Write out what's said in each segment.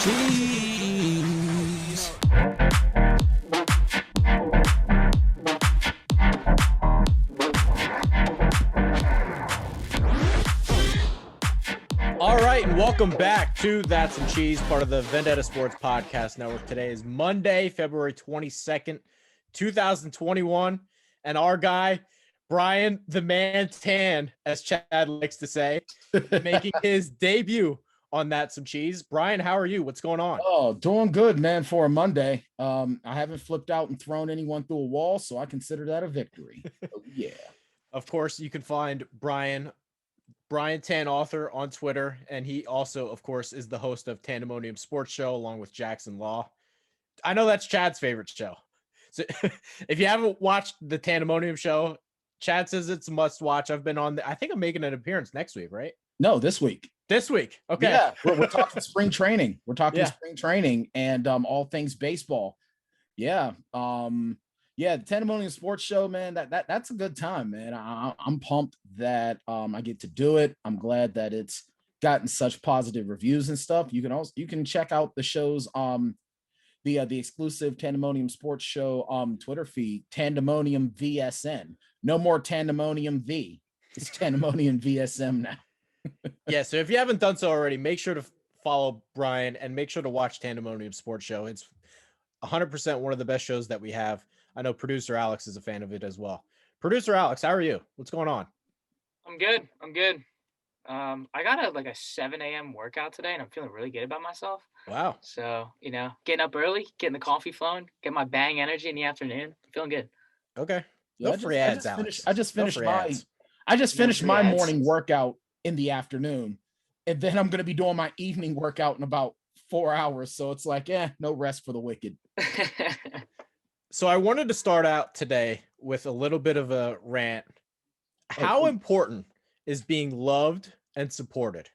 cheese. All right, and welcome back to That's Some Cheese, part of the Vendetta Sports Podcast Network. Today is Monday, February 22nd, 2021, and our guy, Bryan the Man Tann, as Chad likes to say, making his debut on That's Some Cheese. Bryan, how are you? What's going on? Oh, doing good, man, for a Monday. I haven't flipped out and thrown anyone through a wall, so I consider that a victory. So, yeah. Of course, you can find Bryan Tann, author, on Twitter, and he also, of course, is the host of Tanndemonium Sports Show along with Jackson Law. I know that's Chad's favorite show. So if you haven't watched the Tanndemonium show, Chad says it's a must watch. I've been on I think I'm making an appearance next week, right? No, this week. This week. Okay. Yeah, we're talking spring training. We're talking spring training and all things baseball. Yeah. Yeah, the Tanndemonium Sports Show, man, that's a good time, man. I'm pumped that I get to do it. I'm glad that it's gotten such positive reviews and stuff. You can check out the show's the exclusive Tanndemonium Sports Show Twitter feed, Tanndemonium VSN. No more Tanndemonium V. It's Tanndemonium VSM now. Yeah, so if you haven't done so already, make sure to follow Bryan and make sure to watch Tanndemonium Sports Show. It's 100% one of the best shows that we have. I know producer Alex is a fan of it as well. Producer Alex, how are you? What's going on? I'm good. I got a 7 a.m. workout today, and I'm feeling really good about myself. Wow. So, getting up early, getting the coffee flowing, get my bang energy in the afternoon. I'm feeling good. Okay. No free ads, Alex. I just finished my morning workout in the afternoon, and then I'm going to be doing my evening workout in about 4 hours. So it's like, no rest for the wicked. So I wanted to start out today with a little bit of a rant. How important is being loved and supported?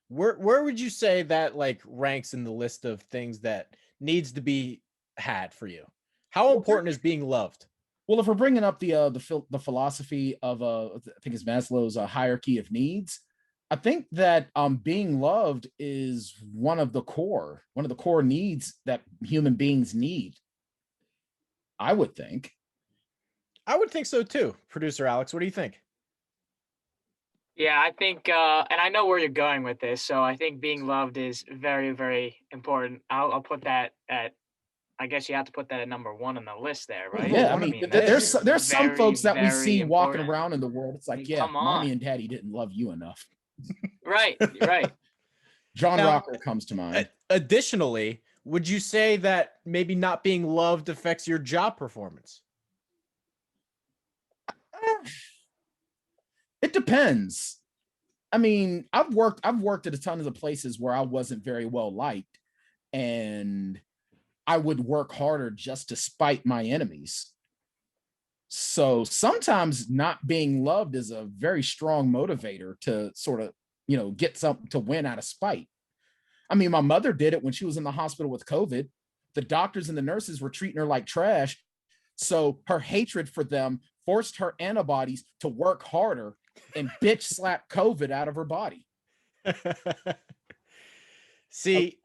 Where would you say that ranks in the list of things that needs to be had for you? How important is being loved? Well, if we're bringing up the philosophy of I think it's Maslow's hierarchy of needs, I think that being loved is one of the core needs that human beings need. I would think so too. Producer Alex, what do you think? Yeah, I think, and I know where you're going with this. So I think being loved is very, very important. I'll put that at, I guess you have to put that at number one on the list there, right? Yeah, I mean there's some folks that we see walking around in the world. It's like, mommy and daddy didn't love you enough. Right. John Rocker comes to mind. Additionally, would you say that maybe not being loved affects your job performance? It depends. I mean, I've worked at a ton of the places where I wasn't very well liked, and I would work harder just to spite my enemies. So sometimes not being loved is a very strong motivator to sort of, get something to win out of spite. I mean, my mother did it when she was in the hospital with COVID. The doctors and the nurses were treating her like trash. So her hatred for them forced her antibodies to work harder and bitch slap COVID out of her body. See,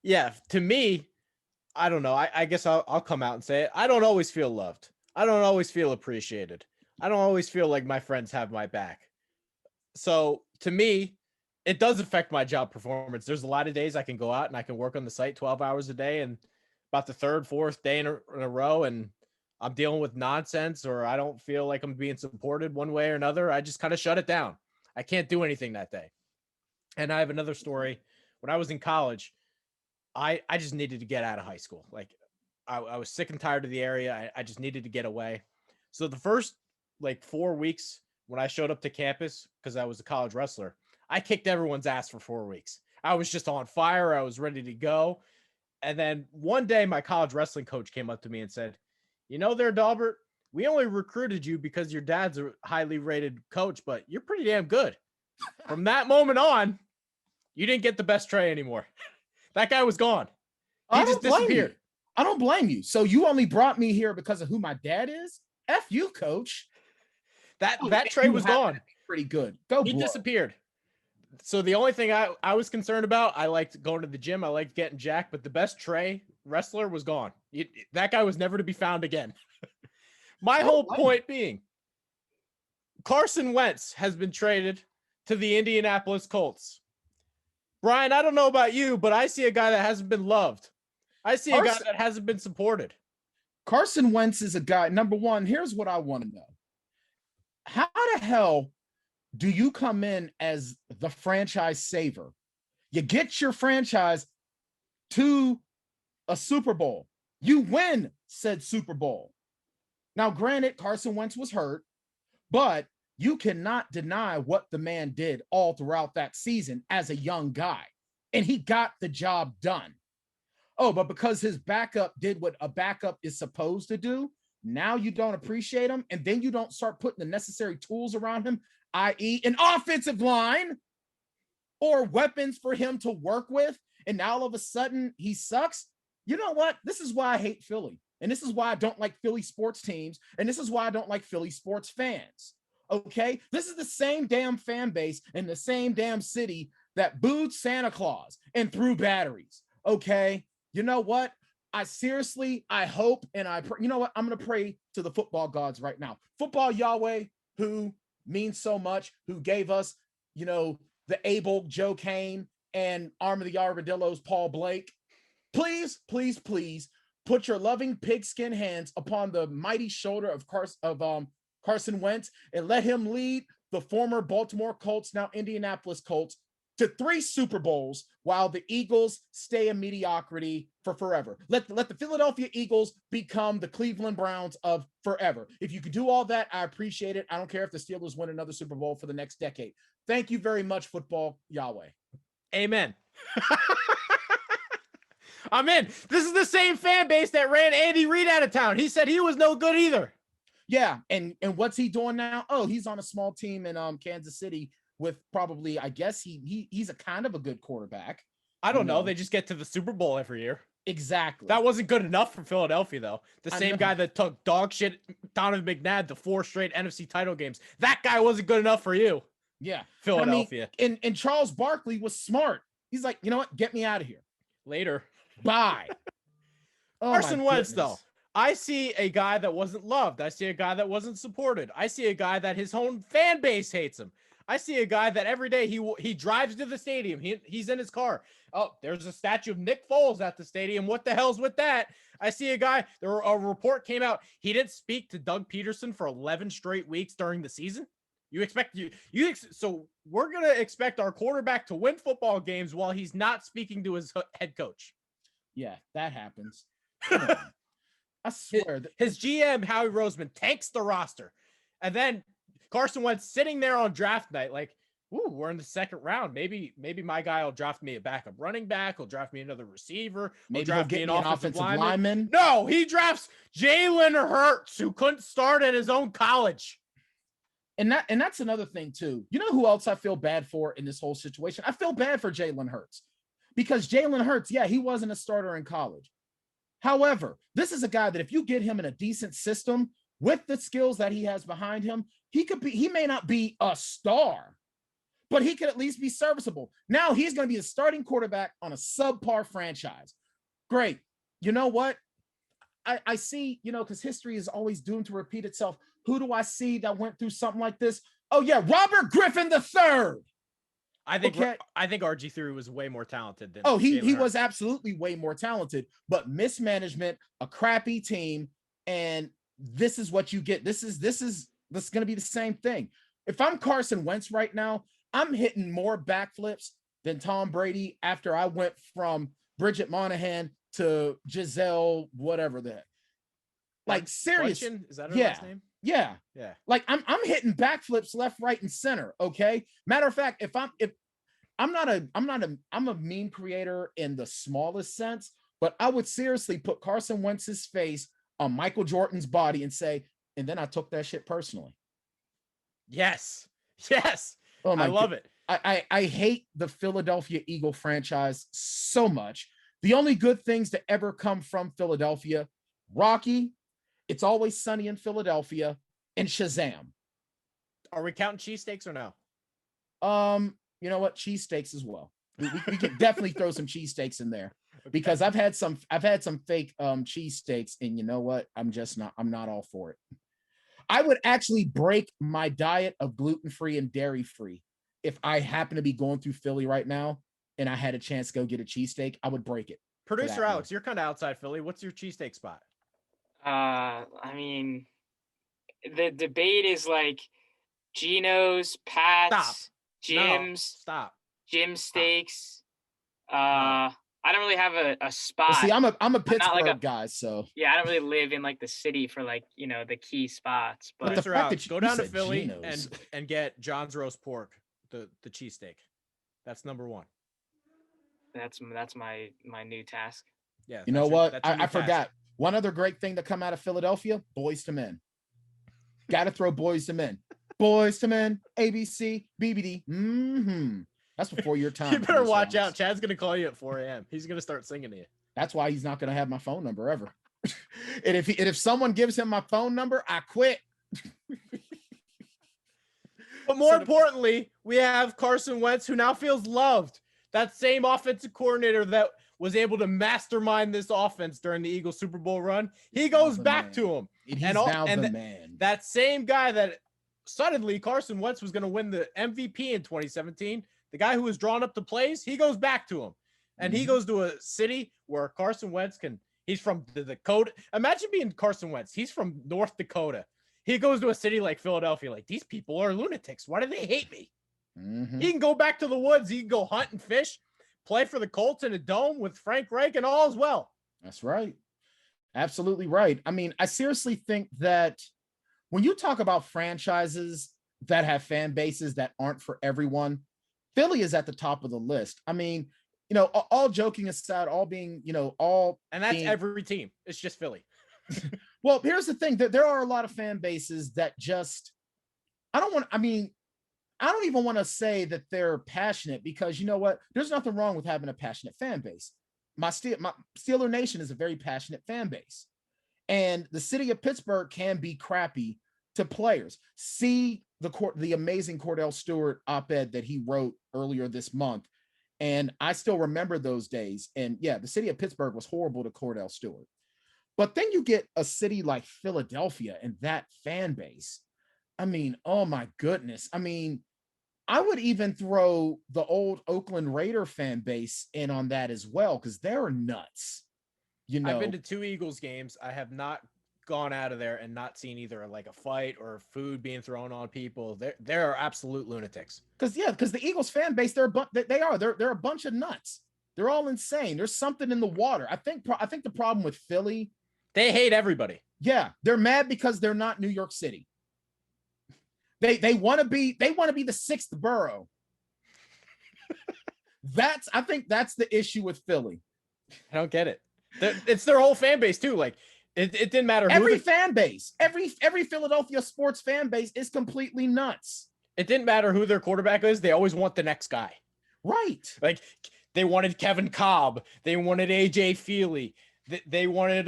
yeah, to me, I don't know. I guess I'll come out and say it. I don't always feel loved. I don't always feel appreciated. I don't always feel like my friends have my back. So to me, it does affect my job performance. There's a lot of days I can go out and I can work on the site 12 hours a day, and about the third, fourth day in a row, and I'm dealing with nonsense, or I don't feel like I'm being supported one way or another. I just kind of shut it down. I can't do anything that day. And I have another story. When I was in college, I just needed to get out of high school. Like I was sick and tired of the area. I just needed to get away. So the first 4 weeks when I showed up to campus, because I was a college wrestler, I kicked everyone's ass for 4 weeks. I was just on fire. I was ready to go. And then one day my college wrestling coach came up to me and said, there, Dalbert, we only recruited you because your dad's a highly rated coach, but you're pretty damn good. From that moment on, you didn't get the best tray anymore. That guy was gone. He just disappeared. I don't blame you. So you only brought me here because of who my dad is? F you, coach. That tray was gone. Pretty good. He disappeared. So the only thing I was concerned about, I liked going to the gym. I liked getting jacked, but the best Trey wrestler was gone. That guy was never to be found again. My whole point being, Carson Wentz has been traded to the Indianapolis Colts. Bryan, I don't know about you, but I see a guy that hasn't been loved. I see a guy that hasn't been supported. Carson Wentz is a guy. Number one, here's what I want to know. How the hell do you come in as the franchise saver? You get your franchise to a Super Bowl. You win said Super Bowl. Now, granted, Carson Wentz was hurt, but you cannot deny what the man did all throughout that season as a young guy. And he got the job done. Oh, but because his backup did what a backup is supposed to do, now you don't appreciate him. And then you don't start putting the necessary tools around him, i.e. an offensive line or weapons for him to work with. And now all of a sudden he sucks. You know what? This is why I hate Philly. And this is why I don't like Philly sports teams. And this is why I don't like Philly sports fans. Okay? This is the same damn fan base in the same damn city that booed Santa Claus and threw batteries. Okay? You know what? I hope, and you know what? I'm going to pray to the football gods right now. Football Yahweh, who means so much, who gave us, the able Joe Kane and Arm of the Armadillos, Paul Blake. Please, please, please put your loving pigskin hands upon the mighty shoulder of Carson Wentz and let him lead the former Baltimore Colts, now Indianapolis Colts, to 3 Super Bowls while the Eagles stay in mediocrity for forever. Let the Philadelphia Eagles become the Cleveland Browns of forever. If you could do all that, I appreciate it. I don't care if the Steelers win another Super Bowl for the next decade. Thank you very much, football Yahweh. Amen. I'm in. This is the same fan base that ran Andy Reid out of town. He said he was no good either. Yeah, and what's he doing now? Oh, he's on a small team in Kansas City with probably, I guess he's a kind of a good quarterback. I don't know. They just get to the Super Bowl every year. Exactly. That wasn't good enough for Philadelphia, though. The same guy that took dog shit Donovan McNabb to 4 straight NFC title games. That guy wasn't good enough for you. Yeah. Philadelphia. I mean, and Charles Barkley was smart. He's like, you know what? Get me out of here. Later. Bye. Carson Wentz, though. I see a guy that wasn't loved. I see a guy that wasn't supported. I see a guy that his own fan base hates him. I see a guy that every day he drives to the stadium. He's in his car. Oh, there's a statue of Nick Foles at the stadium. What the hell's with that? I see a guy. A report came out. He didn't speak to Doug Peterson for 11 straight weeks during the season. So we're gonna expect our quarterback to win football games while he's not speaking to his head coach. Yeah, that happens. I swear. His GM, Howie Roseman, tanks the roster. And then Carson Wentz sitting there on draft night like, ooh, we're in the second round. Maybe my guy will draft me a backup running back. He'll draft me another receiver. Maybe he'll get me an offensive lineman. No, he drafts Jalen Hurts, who couldn't start at his own college. And that's another thing, too. You know who else I feel bad for in this whole situation? I feel bad for Jalen Hurts. Because Jalen Hurts, yeah, he wasn't a starter in college. However, this is a guy that if you get him in a decent system with the skills that he has behind him, he may not be a star, but he could at least be serviceable. Now he's going to be a starting quarterback on a subpar franchise. Great. You know what? I see, because history is always doomed to repeat itself. Who do I see that went through something like this? Oh, yeah, Robert Griffin III. I think RG3 was way more talented than. Oh, he was absolutely way more talented, but mismanagement, a crappy team, and this is what you get. This is going to be the same thing. If I'm Carson Wentz right now, I'm hitting more backflips than Tom Brady after I went from Bridget Monahan to Giselle, whatever that. Like seriously, is that her last name? Yeah. Like I'm hitting backflips left, right, and center. Okay. Matter of fact, I'm a meme creator in the smallest sense, but I would seriously put Carson Wentz's face on Michael Jordan's body and say, and then I took that shit personally. Yes. Oh my I love it. I hate the Philadelphia Eagle franchise so much. The only good things to ever come from Philadelphia, Rocky, It's Always Sunny in Philadelphia, and Shazam. Are we counting cheesesteaks or no? You know what? Cheesesteaks as well. We can definitely throw some cheesesteaks in there because I've had some fake cheesesteaks, and you know what? I'm not all for it. I would actually break my diet of gluten-free and dairy-free if I happen to be going through Philly right now and I had a chance to go get a cheesesteak. I would break it. Producer Alex, you're kind of outside Philly. What's your cheesesteak spot? I mean, the debate is like Geno's, Pat's, Jim's, Jim Steaks. I don't really have a spot. Well, see, I'm a Pittsburgh guy, so yeah, I don't really live in like the city for like, you know, the key spots. But the fact that go down to Philly and get John's roast pork, the cheesesteak. That's number one. That's my new task. Yeah. You know what? I forgot. One other great thing that come out of Philadelphia, Boys to Men. Got to throw Boys to Men. Boys to Men, ABC, BBD. Mm-hmm. That's before your time. You better watch out. Chad's going to call you at 4 a.m. He's going to start singing to you. That's why he's not going to have my phone number ever. And if someone gives him my phone number, I quit. But more importantly, we have Carson Wentz, who now feels loved. That same offensive coordinator that was able to mastermind this offense during the Eagles Super Bowl run, he goes back to him. He's now the man. That same guy that suddenly Carson Wentz was going to win the MVP in 2017, the guy who was drawn up the plays, he goes back to him. And he goes to a city where Carson Wentz he's from the Dakota. Imagine being Carson Wentz. He's from North Dakota. He goes to a city like Philadelphia, like, these people are lunatics. Why do they hate me? He can go back to the woods. He can go hunt and fish, play for the Colts in a dome with Frank Reich and all as well. That's right. Absolutely right. I mean, I seriously think that when you talk about franchises that have fan bases that aren't for everyone, Philly is at the top of the list. I mean, you know, all joking aside, all being, you know, and that's every team. It's just Philly. Well, here's the thing, that there are a lot of fan bases that just, I don't even want to say that they're passionate, because you know what? There's nothing wrong with having a passionate fan base. My Steeler Nation is a very passionate fan base. And the city of Pittsburgh can be crappy to players. See the amazing Cordell Stewart op-ed that he wrote earlier this month. And I still remember those days. And yeah, the city of Pittsburgh was horrible to Cordell Stewart. But then you get a city like Philadelphia and that fan base. I mean, oh my goodness. I mean, I would even throw the old Oakland Raider fan base in on that as well, because they're nuts. You know, I've been to 2 Eagles games. I have not gone out of there and not seen either like a fight or food being thrown on people. They're absolute lunatics. Because the Eagles fan base, they're a bunch of nuts. They're all insane. There's something in the water. I think the problem with Philly, they hate everybody. Yeah, they're mad because they're not New York City. They want to be the 6th borough. I think that's the issue with Philly. I don't get it. It's their whole fan base too. Like it didn't matter. Every fan base, every Philadelphia sports fan base is completely nuts. It didn't matter who their quarterback is. They always want the next guy. Right. Like they wanted Kevin Cobb. They wanted AJ Feely. They wanted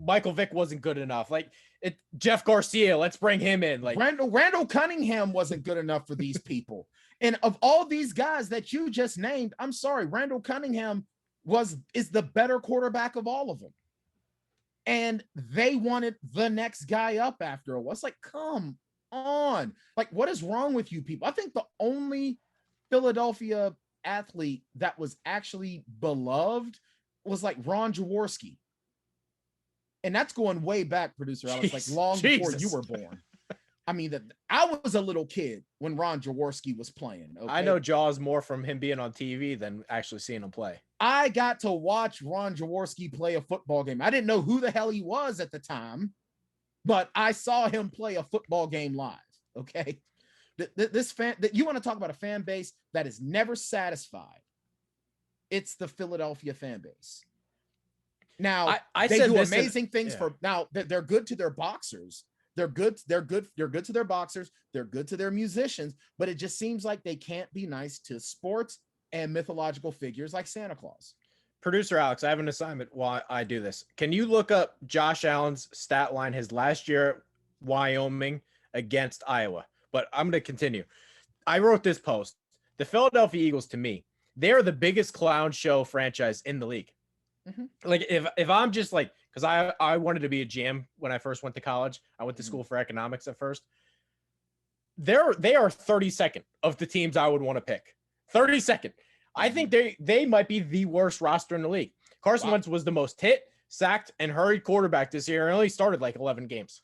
Michael Vick wasn't good enough. Like Jeff Garcia, let's bring him in. Like Randall Cunningham wasn't good enough for these people. And of all these guys that you just named, I'm sorry, Randall Cunningham is the better quarterback of all of them. And they wanted the next guy up after a while. It's like, come on. Like, what is wrong with you people? I think the only Philadelphia athlete that was actually beloved was like Ron Jaworski. And that's going way back, producer Alex, like long before you were born. I mean, I was a little kid when Ron Jaworski was playing. Okay? I know Jaws more from him being on TV than actually seeing him play. I got to watch Ron Jaworski play a football game. I didn't know who the hell he was at the time, but I saw him play a football game live. Okay. You want to talk about a fan base that is never satisfied. It's the Philadelphia fan base. Now they do amazing things they're good to their boxers. They're good to their boxers. They're good to their musicians, but it just seems like they can't be nice to sports and mythological figures like Santa Claus. Producer Alex, I have an assignment while I do this. Can you look up Josh Allen's stat line his last year at Wyoming against Iowa? But I'm going to continue. I wrote this post. The Philadelphia Eagles, to me, they're the biggest clown show franchise in the league. Mhm. Like if I'm just like, because I wanted to be a GM when I first went to college. I went to school for economics at first. They are 32nd of the teams I would want to pick. 32nd. I think they might be the worst roster in the league. Carson Wentz was the most hit, sacked, and hurried quarterback this year and only started like 11 games.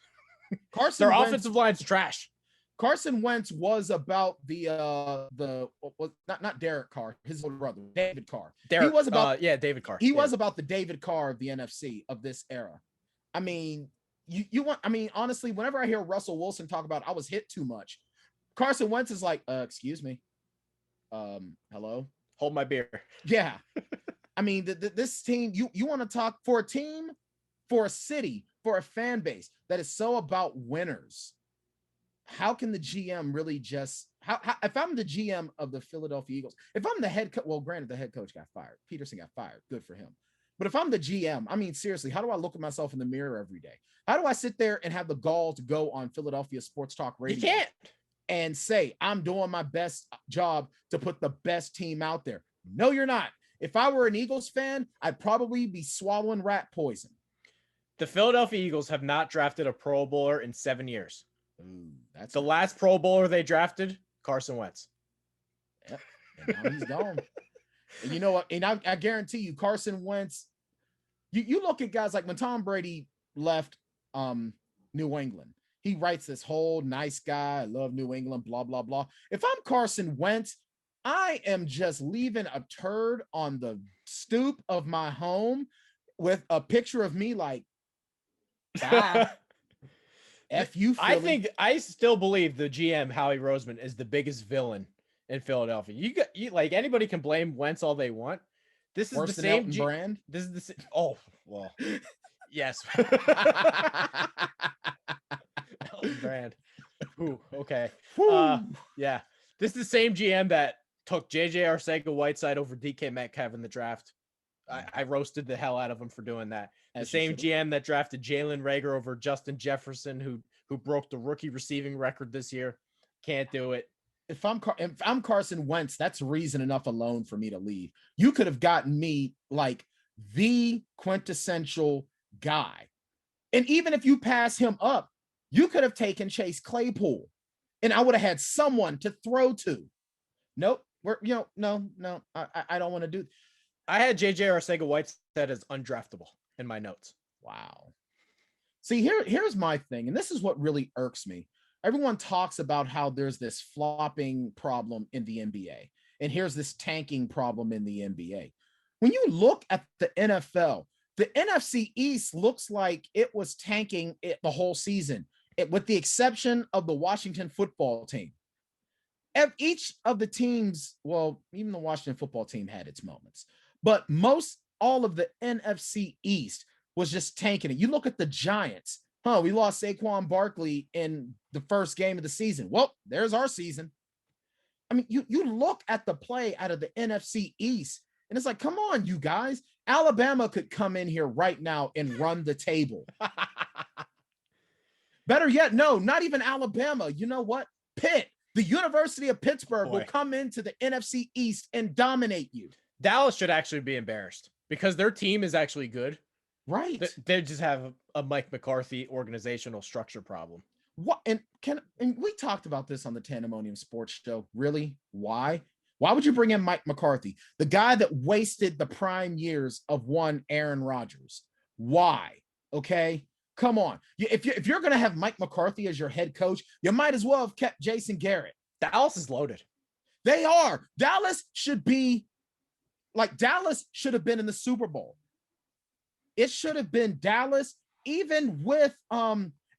Their offensive line's trash. Carson Wentz was about not Derek Carr, his older brother, David Carr. He was about David Carr. He was about the David Carr of the NFC of this era. I mean, honestly, whenever I hear Russell Wilson talk about I was hit too much, Carson Wentz is like, excuse me. Hello? Hold my beer. Yeah. I mean, this team, you want to talk for a team, for a city, for a fan base that is so about winners. How can the GM really just if I'm the GM of the Philadelphia Eagles, if I'm the head coach, well, granted, the head coach got fired. Peterson got fired. Good for him. But if I'm the GM, I mean, seriously, how do I look at myself in the mirror every day? How do I sit there and have the gall to go on Philadelphia Sports Talk Radio? You can't. And say, I'm doing my best job to put the best team out there. No, you're not. If I were an Eagles fan, I'd probably be swallowing rat poison. The Philadelphia Eagles have not drafted a Pro Bowler in 7 years. Ooh, that's the last Pro Bowler they drafted, Carson Wentz. Yep. And now he's gone. And you know what? And I guarantee you, Carson Wentz, you look at guys like when Tom Brady left New England, he writes this whole nice guy, I love New England, blah, blah, blah. If I'm Carson Wentz, I am just leaving a turd on the stoop of my home with a picture of me like, bye. F you, Philly. I still believe the GM, Howie Roseman, is the biggest villain in Philadelphia. You like anybody can blame Wentz all they want. This is Worse the than same Elton Brand. This is the same. Oh, well. Yes. Elton Brand. Ooh, okay. Yeah. This is the same GM that took JJ Arcega-Whiteside over DK Metcalf in the draft. I roasted the hell out of him for doing that. The same GM that drafted Jalen Reagor over Justin Jefferson, who broke the rookie receiving record this year. Can't do it. If I'm Carson Wentz, that's reason enough alone for me to leave. You could have gotten me like the quintessential guy. And even if you pass him up, you could have taken Chase Claypool and I would have had someone to throw to. Nope. No, I don't want to do. I had JJ Arcega-Whiteside as undraftable in my notes. Wow. See, here's my thing, and this is what really irks me. Everyone talks about how there's this flopping problem in the NBA, and here's this tanking problem in the NBA. When you look at the NFL, the NFC East looks like it was tanking it the whole season, with the exception of the Washington football team. Each of the teams, well, even the Washington football team had its moments, but all of the NFC East was just tanking it. You look at the Giants. We lost Saquon Barkley in the first game of the season. Well, there's our season. I mean, you look at the play out of the NFC East, and it's like, come on, you guys. Alabama could come in here right now and run the table. Better yet, no, not even Alabama. You know what? Pitt, the University of Pittsburgh will come into the NFC East and dominate you. Dallas should actually be embarrassed because their team is actually good. Right. They just have a Mike McCarthy organizational structure problem. What? And we talked about this on the Tanndemonium Sports Show. Really? Why? Why would you bring in Mike McCarthy, the guy that wasted the prime years of one Aaron Rodgers? Why? Okay. Come on. If you're going to have Mike McCarthy as your head coach, you might as well have kept Jason Garrett. Dallas is loaded. They are. Dallas should have been in the Super Bowl. It should have been Dallas, even with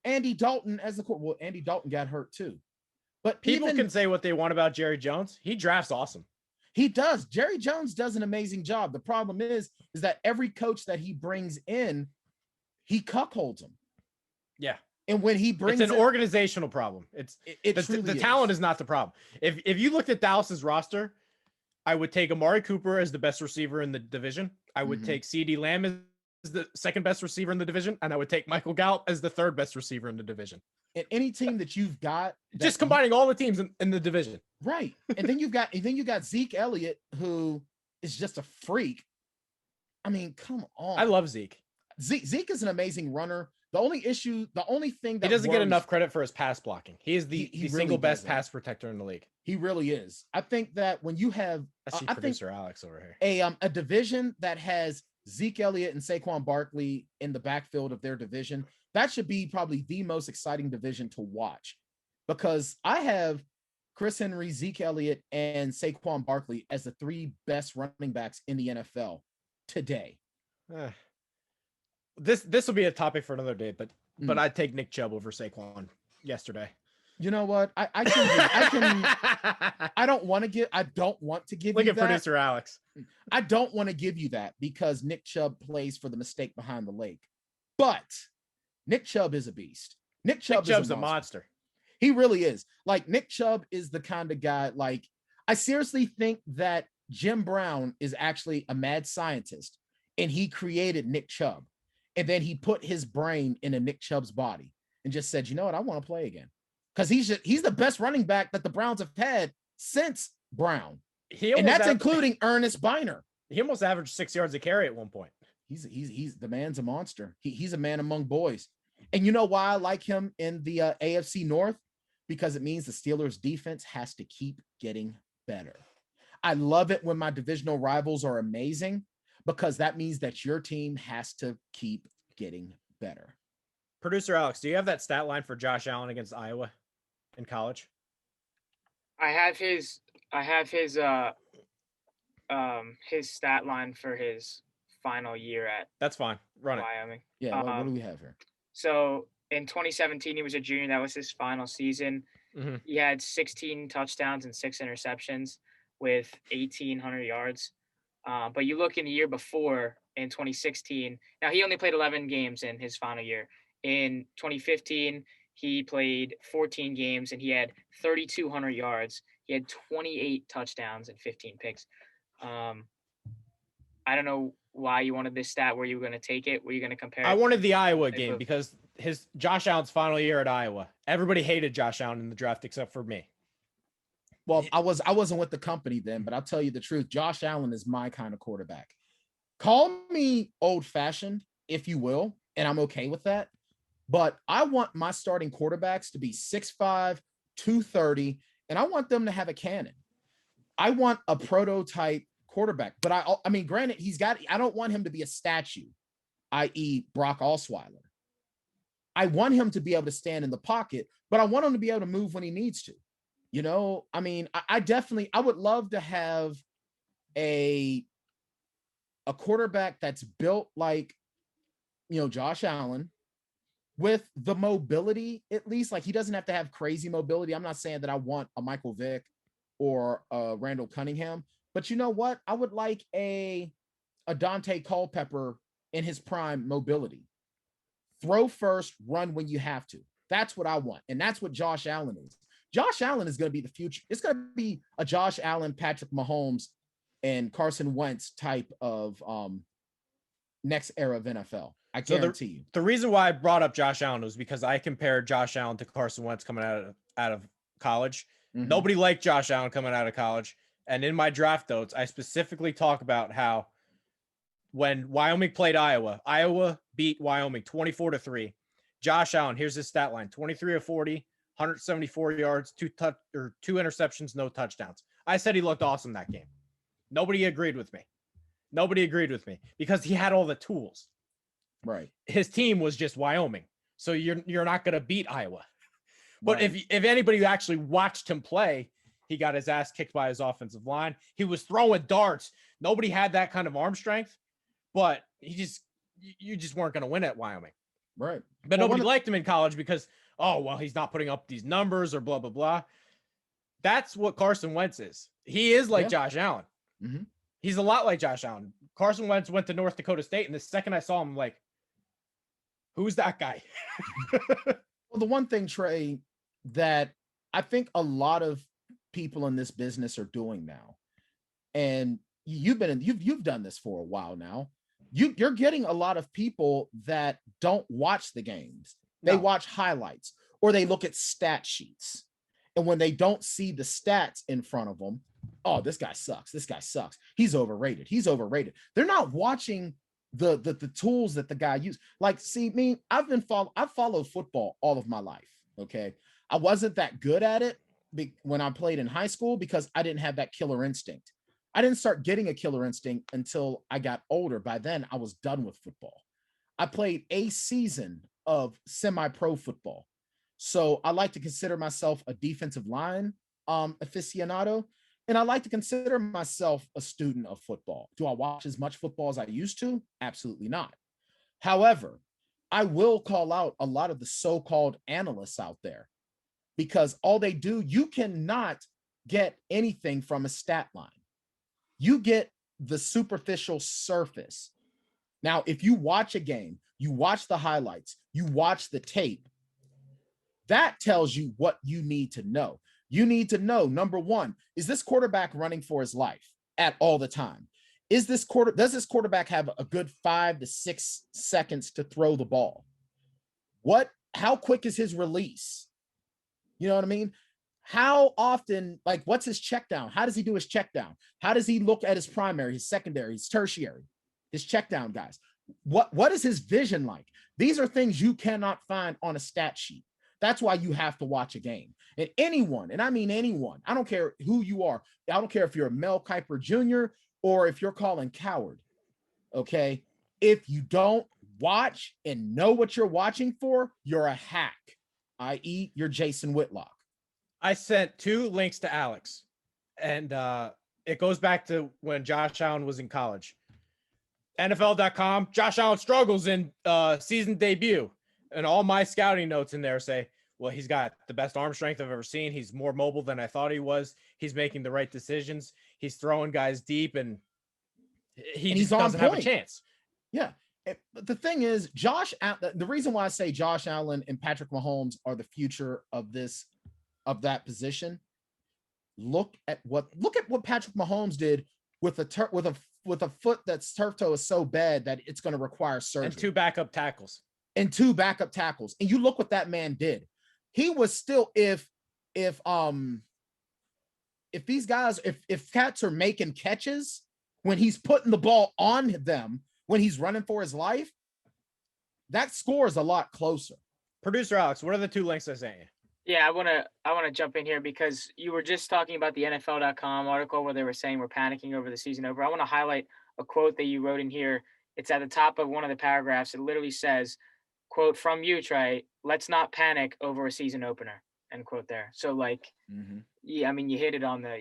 Andy Dalton as the court. Well, Andy Dalton got hurt too. But people can say what they want about Jerry Jones. He drafts awesome. He does. Jerry Jones does an amazing job. The problem is that every coach that he brings in, he cuckolds them. Yeah. And when he brings it's an organizational problem. The talent is not the problem. If you looked at Dallas's roster, I would take Amari Cooper as the best receiver in the division. I would take CeeDee Lamb as the second best receiver in the division, and I would take Michael Gallup as the third best receiver in the division. And any team that you've got, just combining all the teams in the division. Right. And then you got Zeke Elliott, who is just a freak. I mean, come on. I love Zeke. Zeke is an amazing runner. The only thing that He doesn't get enough credit for his pass blocking. He is the really single best doesn't. pass protector in the league. He really is. I think that when you have I see producer Alex over here. A division that has Zeke Elliott and Saquon Barkley in the backfield of their division, that should be probably the most exciting division to watch, because I have Chris Henry, Zeke Elliott, and Saquon Barkley as the 3 best running backs in the NFL today. This will be a topic for another day, but I'd take Nick Chubb over Saquon yesterday. You know what? I don't want to give Look you at that. producer Alex. I don't want to give you that because Nick Chubb plays for the mistake behind the lake. But Nick Chubb is a beast. Nick Chubb's a monster. He really is. Like, Nick Chubb is the kind of guy, like, I seriously think that Jim Brown is actually a mad scientist, and he created Nick Chubb. And then he put his brain into Nick Chubb's body and just said, you know what? I want to play again. Because he's the best running back that the Browns have had since Brown. And that's including Ernest Biner. He almost averaged 6 yards a carry at one point. He's the man's a monster. He's a man among boys. And you know why I like him in the AFC North? Because it means the Steelers defense has to keep getting better. I love it when my divisional rivals are amazing, because that means that your team has to keep getting better. Producer Alex, do you have that stat line for Josh Allen against Iowa in college? I have his stat line for his final year at That's fine. Run Wyoming. Yeah, what do we have here? So in 2017, he was a junior. That was his final season. Mm-hmm. He had 16 touchdowns and 6 interceptions with 1,800 yards. But you look in the year before, in 2016, now he only played 11 games in his final year. In 2015, he played 14 games and he had 3,200 yards. He had 28 touchdowns and 15 picks. I don't know why you wanted this stat. Were you going to take it? Were you going to compare it? I wanted the Iowa game because Josh Allen's final year at Iowa. Everybody hated Josh Allen in the draft except for me. Well, I wasn't with the company then, but I'll tell you the truth. Josh Allen is my kind of quarterback. Call me old-fashioned, if you will, and I'm okay with that. But I want my starting quarterbacks to be 6'5", 230, and I want them to have a cannon. I want a prototype quarterback. But I mean, granted, I don't want him to be a statue, i.e. Brock Osweiler. I want him to be able to stand in the pocket, but I want him to be able to move when he needs to. You know, I mean, I would love to have a quarterback that's built like, you know, Josh Allen, with the mobility, at least. Like, he doesn't have to have crazy mobility. I'm not saying that I want a Michael Vick or a Randall Cunningham, but you know what? I would like a Dante Culpepper in his prime mobility. Throw first, run when you have to. That's what I want. And that's what Josh Allen is. Josh Allen is going to be the future. It's going to be a Josh Allen, Patrick Mahomes, and Carson Wentz type of next era of NFL. I guarantee you. The reason why I brought up Josh Allen was because I compared Josh Allen to Carson Wentz coming out of college. Mm-hmm. Nobody liked Josh Allen coming out of college. And in my draft notes, I specifically talk about how when Wyoming played Iowa beat Wyoming 24-3. Josh Allen, here's his stat line: 23 of 40, 174 yards, 2 interceptions, no touchdowns. I said he looked awesome that game. Nobody agreed with me because he had all the tools. Right. His team was just Wyoming. So you're not going to beat Iowa. But right. if anybody actually watched him play, he got his ass kicked by his offensive line. He was throwing darts. Nobody had that kind of arm strength, but you just weren't going to win at Wyoming. Right. But nobody liked him in college because, oh, well, he's not putting up these numbers or blah, blah, blah. That's what Carson Wentz is. He is like Josh Allen. Mm-hmm. He's a lot like Josh Allen. Carson Wentz went to North Dakota State, and the second I saw him, I'm like, who's that guy? Well, the one thing, Trey, that I think a lot of people in this business are doing now, and you've done this for a while now. You're getting a lot of people that don't watch the games. They watch highlights or they look at stat sheets. And when they don't see the stats in front of them, oh, this guy sucks. This guy sucks. He's overrated. He's overrated. They're not watching the tools that the guy used. Like, see me, I've followed football all of my life. Okay. I wasn't that good at it when I played in high school because I didn't have that killer instinct. I didn't start getting a killer instinct until I got older. By then, I was done with football. I played a season of semi-pro football. So I like to consider myself a defensive line aficionado, and I like to consider myself a student of football. Do I watch as much football as I used to? Absolutely not. However, I will call out a lot of the so-called analysts out there because all they do, you cannot get anything from a stat line. You get the superficial surface. Now, if you watch a game, you watch the highlights, you watch the tape, that tells you what you need to know. You need to know, number one, is this quarterback running for his life at all the time? Does this quarterback have a good 5 to 6 seconds to throw the ball? How quick is his release? You know what I mean? How often, like, what's his check down? How does he do his check down? How does he look at his primary, his secondary, his tertiary, his check down guys? What is his vision like? These are things you cannot find on a stat sheet. That's why you have to watch a game. And anyone, and I mean anyone, I don't care who you are. I don't care if you're a Mel Kiper Jr. or if you're Colin Coward. Okay. If you don't watch and know what you're watching for, you're a hack, i.e., you're Jason Whitlock. I sent 2 links to Alex, and it goes back to when Josh Allen was in college. NFL.com, Josh Allen struggles in season debut. And all my scouting notes in there say, well, he's got the best arm strength I've ever seen. He's more mobile than I thought he was. He's making the right decisions. He's throwing guys deep, and he doesn't have a chance. Yeah. But the thing is, the reason why I say Josh Allen and Patrick Mahomes are the future of that position. Look at what Patrick Mahomes did with a foot that's turf toe is so bad that it's going to require surgery. And 2 backup tackles. And you look what that man did. He was still, if these guys, if cats are making catches when he's putting the ball on them, when he's running for his life, that score is a lot closer. Producer Alex, what are the 2 links I sent you? Yeah, I want to jump in here because you were just talking about the NFL.com article where they were saying we're panicking over the season over. I want to highlight a quote that you wrote in here. It's at the top of one of the paragraphs. It literally says, quote from you, Trey, let's not panic over a season opener, end quote there. So like, yeah, I mean, you hit it on the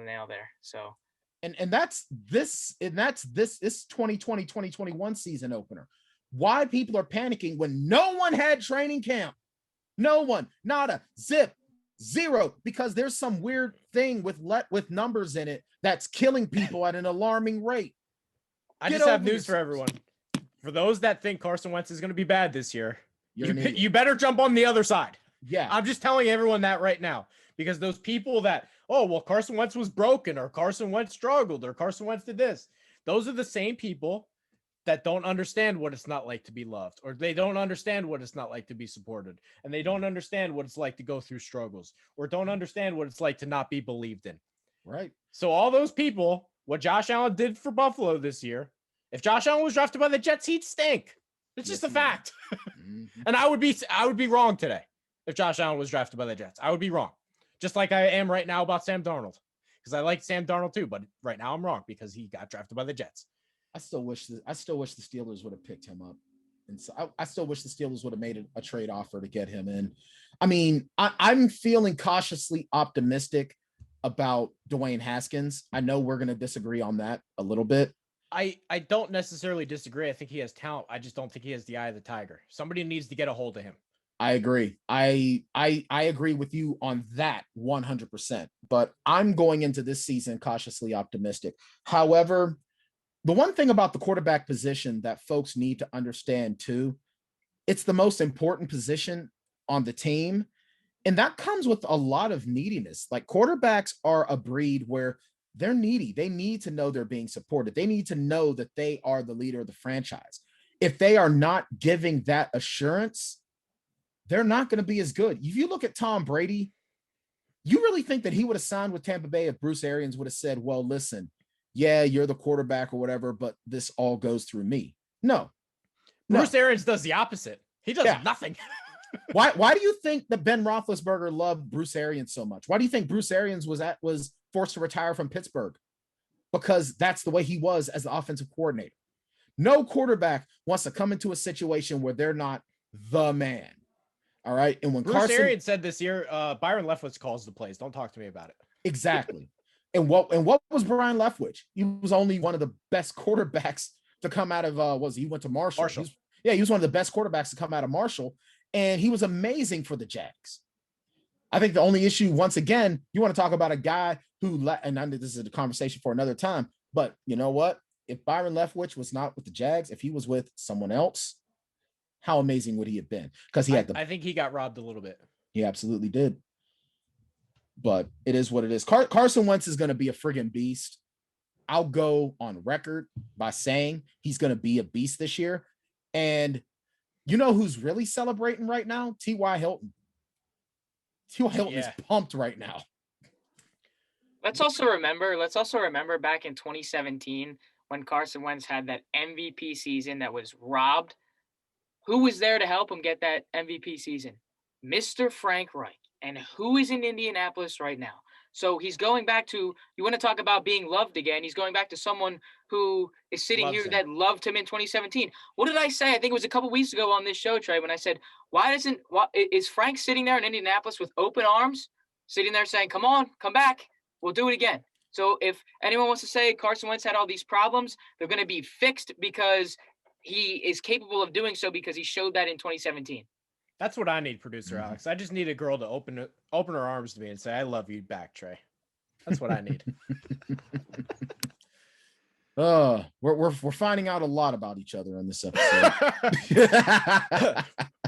nail there. So, and that's this 2020-2021 season opener. Why people are panicking when no one had training camp? No one, nada, zip, zero, because there's some weird thing with numbers in it that's killing people at an alarming rate. I just have news for everyone. For those that think Carson Wentz is going to be bad this year, you better jump on the other side. Yeah. I'm just telling everyone that right now, because those people that, oh, well, Carson Wentz was broken, or Carson Wentz struggled, or Carson Wentz did this. Those are the same people that don't understand what it's not like to be loved, or they don't understand what it's not like to be supported, and they don't understand what it's like to go through struggles, or don't understand what it's like to not be believed in. Right. So all those people, what Josh Allen did for Buffalo this year, if Josh Allen was drafted by the Jets, he'd stink. It's just a fact. And I would be wrong today if Josh Allen was drafted by the Jets. I would be wrong. Just like I am right now about Sam Darnold, because I like Sam Darnold too, but right now I'm wrong because he got drafted by the Jets. I still wish the Steelers would have picked him up. And so I still wish the Steelers would have made a trade offer to get him in. I mean, I'm feeling cautiously optimistic about Dwayne Haskins. I know we're going to disagree on that a little bit. I don't necessarily disagree. I think he has talent. I just don't think he has the eye of the tiger. Somebody needs to get a hold of him. I agree. I agree with you on that 100%. But I'm going into this season cautiously optimistic. However, the one thing about the quarterback position that folks need to understand too, it's the most important position on the team. And that comes with a lot of neediness. Like, quarterbacks are a breed where they're needy. They need to know they're being supported. They need to know that they are the leader of the franchise. If they are not giving that assurance, they're not going to be as good. If you look at Tom Brady, you really think that he would have signed with Tampa Bay if Bruce Arians would have said, well, listen, yeah, you're the quarterback or whatever, but this all goes through me? No. Bruce Arians does the opposite. He does nothing. Why do you think that Ben Roethlisberger loved Bruce Arians so much? Why do you think Bruce Arians was forced to retire from Pittsburgh? Because that's the way he was as the offensive coordinator. No quarterback wants to come into a situation where they're not the man. All right. And when Bruce Arians said this year, Byron Leftwich calls the plays. Don't talk to me about it. Exactly. And what was Byron Leftwich? He was only one of the best quarterbacks to come out of he went to Marshall. He was one of the best quarterbacks to come out of Marshall, and he was amazing for the Jags. I think the only issue, once again, you want to talk about a guy who and I know this is a conversation for another time, but you know what? If Byron Leftwich was not with the Jags, if he was with someone else, how amazing would he have been? Because I think he got robbed a little bit. He absolutely did. But it is what it is. Carson Wentz is going to be a friggin' beast. I'll go on record by saying he's going to be a beast this year. And you know who's really celebrating right now? T.Y. Hilton. T.Y. Hilton is pumped right now. Let's also remember back in 2017 when Carson Wentz had that MVP season that was robbed. Who was there to help him get that MVP season? Mr. Frank Reich. And who is in Indianapolis right now? So he's going back to, you want to talk about being loved again. He's going back to someone who is sitting here that loved him in 2017. What did I say? I think it was a couple weeks ago on this show, Trey, when I said, is Frank sitting there in Indianapolis with open arms, sitting there saying, come on, come back. We'll do it again. So if anyone wants to say Carson Wentz had all these problems, they're going to be fixed because he is capable of doing so because he showed that in 2017. That's what I need, producer Alex. I just need a girl to open her arms to me and say, I love you back, Trey. That's what I need. We're finding out a lot about each other on this episode.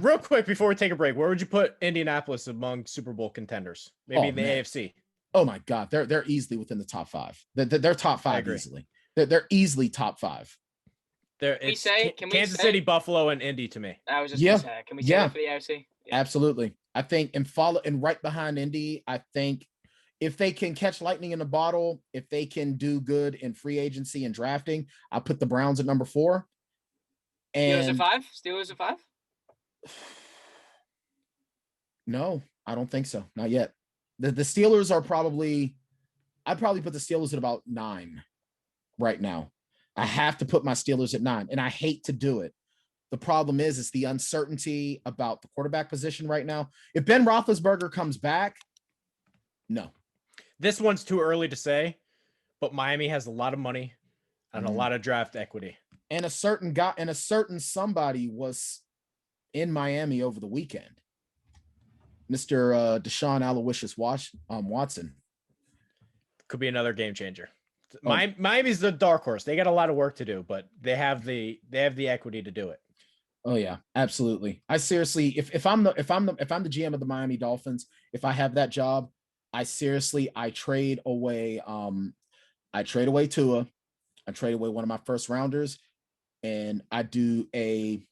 Real quick before we take a break, where would you put Indianapolis among Super Bowl contenders? Maybe in the AFC. Oh my God, they're easily within the top five. They're top five easily. They're easily top five. Kansas City, Buffalo, and Indy to me. I was just gonna say, can we say that for the AFC? Yeah. Absolutely. I think and right behind Indy, I think if they can catch lightning in a bottle, if they can do good in free agency and drafting, I'll put the Browns at number 4. And Steelers at 5? No, I don't think so. Not yet. The Steelers are I'd probably put the Steelers at about 9 right now. I have to put my Steelers at 9, and I hate to do it. The problem is it's the uncertainty about the quarterback position right now. If Ben Roethlisberger comes back, no. This one's too early to say, but Miami has a lot of money and a lot of draft equity. And a certain guy and a certain somebody was in Miami over the weekend. Mr. Deshaun Aloysius Watson. Could be another game changer. Miami's the dark horse. They got a lot of work to do, but they have the equity to do it. Oh yeah, absolutely. I seriously, if I'm the GM of the Miami Dolphins, if I have that job, I trade away Tua, I trade away one of my first rounders, and I do a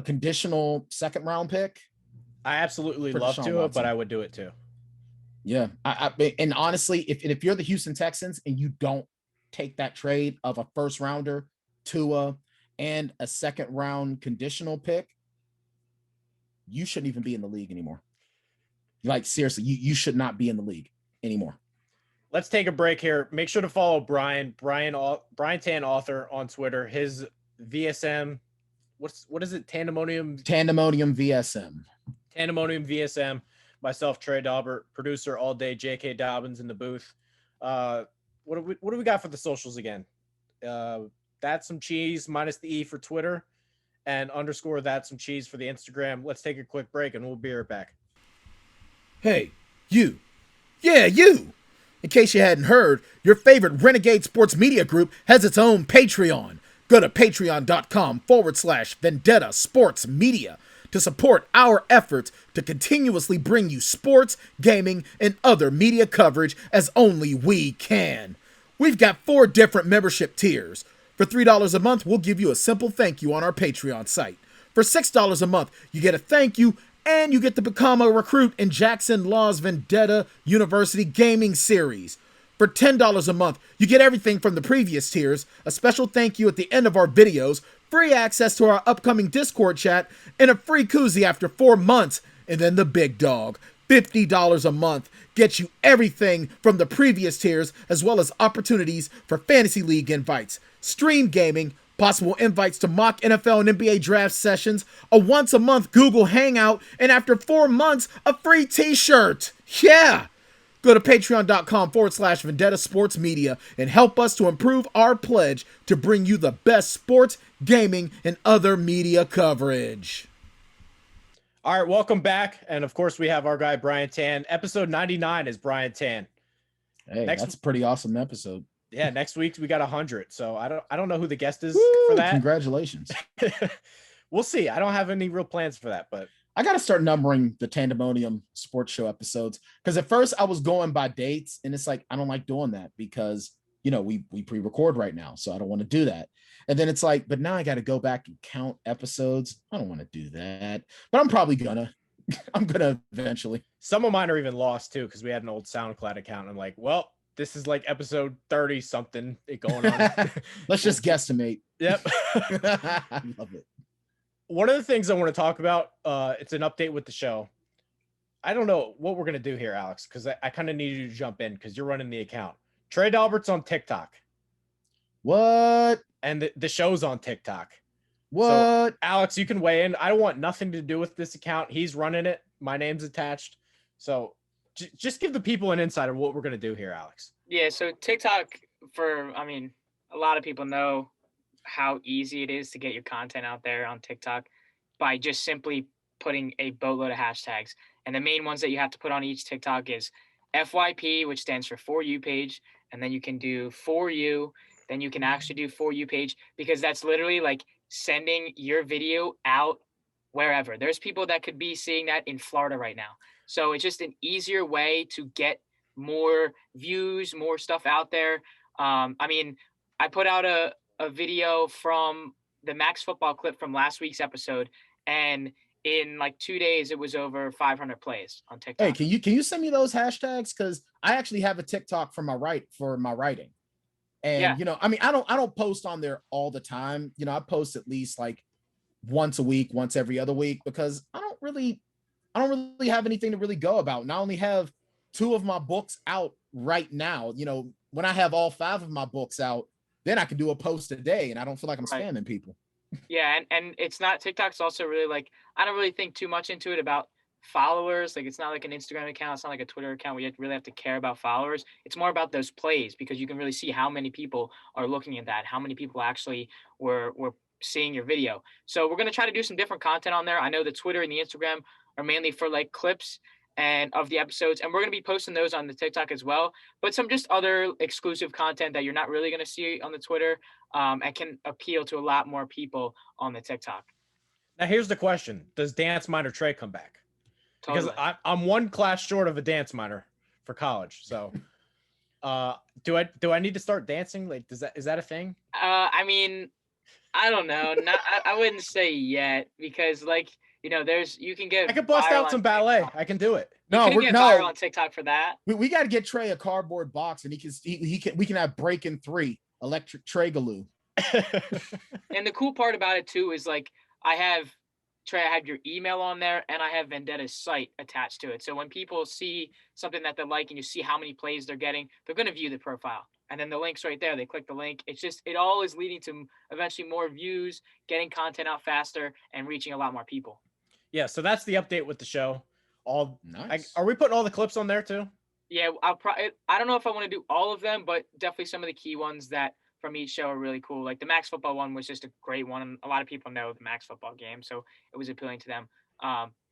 conditional second round pick. I absolutely love Tua, but I would do it too. Yeah, and honestly, if you're the Houston Texans and you don't take that trade of a first rounder, Tua, and a second round conditional pick, you shouldn't even be in the league anymore. Like seriously, you should not be in the league anymore. Let's take a break here. Make sure to follow Bryan Tann author on Twitter. His VSM, what is it? Tanndemonium VSM. Tanndemonium VSM. Myself, Trey Daubert, producer all day, JK Dobbins in the booth. What do we got for the socials again? That's some cheese minus the E for Twitter and _ that's some cheese for the Instagram. Let's take a quick break and we'll be right back. Hey, you. Yeah, you. In case you hadn't heard, your favorite Renegade Sports Media Group has its own Patreon. Go to patreon.com/Vendetta Sports Media to support our efforts to continuously bring you sports, gaming, and other media coverage as only we can. We've got 4 different membership tiers. For $3 a month, we'll give you a simple thank you on our Patreon site. For $6 a month, you get a thank you And you get to become a recruit in Jackson Law's Vendetta University Gaming Series. For $10 a month, you get everything from the previous tiers, a special thank you at the end of our videos, free access to our upcoming Discord chat, and a free koozie after 4 months. And then the big dog, $50 a month, gets you everything from the previous tiers, as well as opportunities for Fantasy League invites, stream gaming, possible invites to mock NFL and NBA draft sessions, a once-a-month Google Hangout, and after 4 months, a free t-shirt. Yeah! Go to patreon.com/Vendetta Sports Media and help us to improve our pledge to bring you the best sports, gaming, and other media coverage. All right, welcome back. And of course, we have our guy, Bryan Tann. Episode 99 is Bryan Tann. Hey, that's a pretty awesome episode. Yeah, next week we got 100. So I don't know who the guest is Woo, for that. Congratulations. We'll see. I don't have any real plans for that, but I got to start numbering the Tanndemonium Sports Show episodes, because at first I was going by dates, and it's like I don't like doing that because, you know, we pre-record right now, so I don't want to do that. And then it's like, but now I got to go back and count episodes. I don't want to do that, but I'm probably gonna. I'm gonna eventually. Some of mine are even lost too, because we had an old SoundCloud account. And I'm like, well, this is like episode 30 something going on. Let's just guesstimate. Yep. I love it. One of the things I want to talk about, it's an update with the show. I don't know what we're going to do here, Alex, because I kind of need you to jump in because you're running the account. Trey Dalbert's on TikTok. What? And the show's on TikTok. What? So, Alex, you can weigh in. I don't want nothing to do with this account. He's running it. My name's attached. So just give the people an insight of what we're going to do here, Alex. Yeah, so TikTok, a lot of people know how easy it is to get your content out there on TikTok by just simply putting a boatload of hashtags. And the main ones that you have to put on each TikTok is FYP, which stands for For You page. And then you can do For You. Then you can actually do For You page, because that's literally like sending your video out wherever. There's people that could be seeing that in Florida right now. So it's just an easier way to get more views, more stuff out there. I put out a video from the Max football clip from last week's episode, and in like 2 days it was over 500 plays on TikTok. Hey, can you send me those hashtags? Because I actually have a TikTok for my writing. And Yeah. you know, I don't post on there all the time. You know, I post at least like once a week, once every other week, because I don't really have anything to really go about. And I only have 2 of my books out right now. You know, when I have all 5 of my books out, then I can do a post a day and I don't feel like I'm spamming people. Yeah, and it's not, TikTok's also really like, I don't really think too much into it about followers. Like, it's not like an Instagram account, it's not like a Twitter account where you really have to care about followers. It's more about those plays, because you can really see how many people are looking at that, how many people actually were seeing your video. So we're going to try to do some different content on there. I know the Twitter and the Instagram are mainly for like clips and of the episodes, and we're going to be posting those on the TikTok as well, but some just other exclusive content that you're not really going to see on the Twitter, and can appeal to a lot more people on the TikTok. Now, here's the question. Does Dance Minor Trey come back? Totally. Because I'm one class short of a dance minor for college. So do I need to start dancing? Like, is that a thing? I don't know. I wouldn't say yet, because like, you know, you can get. I can bust viral out some on ballet. TikTok. I can do it. You can get viral on TikTok for that. We got to get Trey a cardboard box, and we can have Breaking 3 electric Trey Galoo. And the cool part about it too is like, I have your email on there, and I have Vendetta's site attached to it. So when people see something that they like and you see how many plays they're getting, they're going to view the profile. And then the link's right there. They click the link. It's just, it all is leading to eventually more views, getting content out faster, and reaching a lot more people. Yeah, so that's the update with the show. Nice. Are we putting all the clips on there too? Yeah, I don't know if I want to do all of them, but definitely some of the key ones that from each show are really cool. Like the Max football one was just a great one. And a lot of people know the Max football game, so it was appealing to them.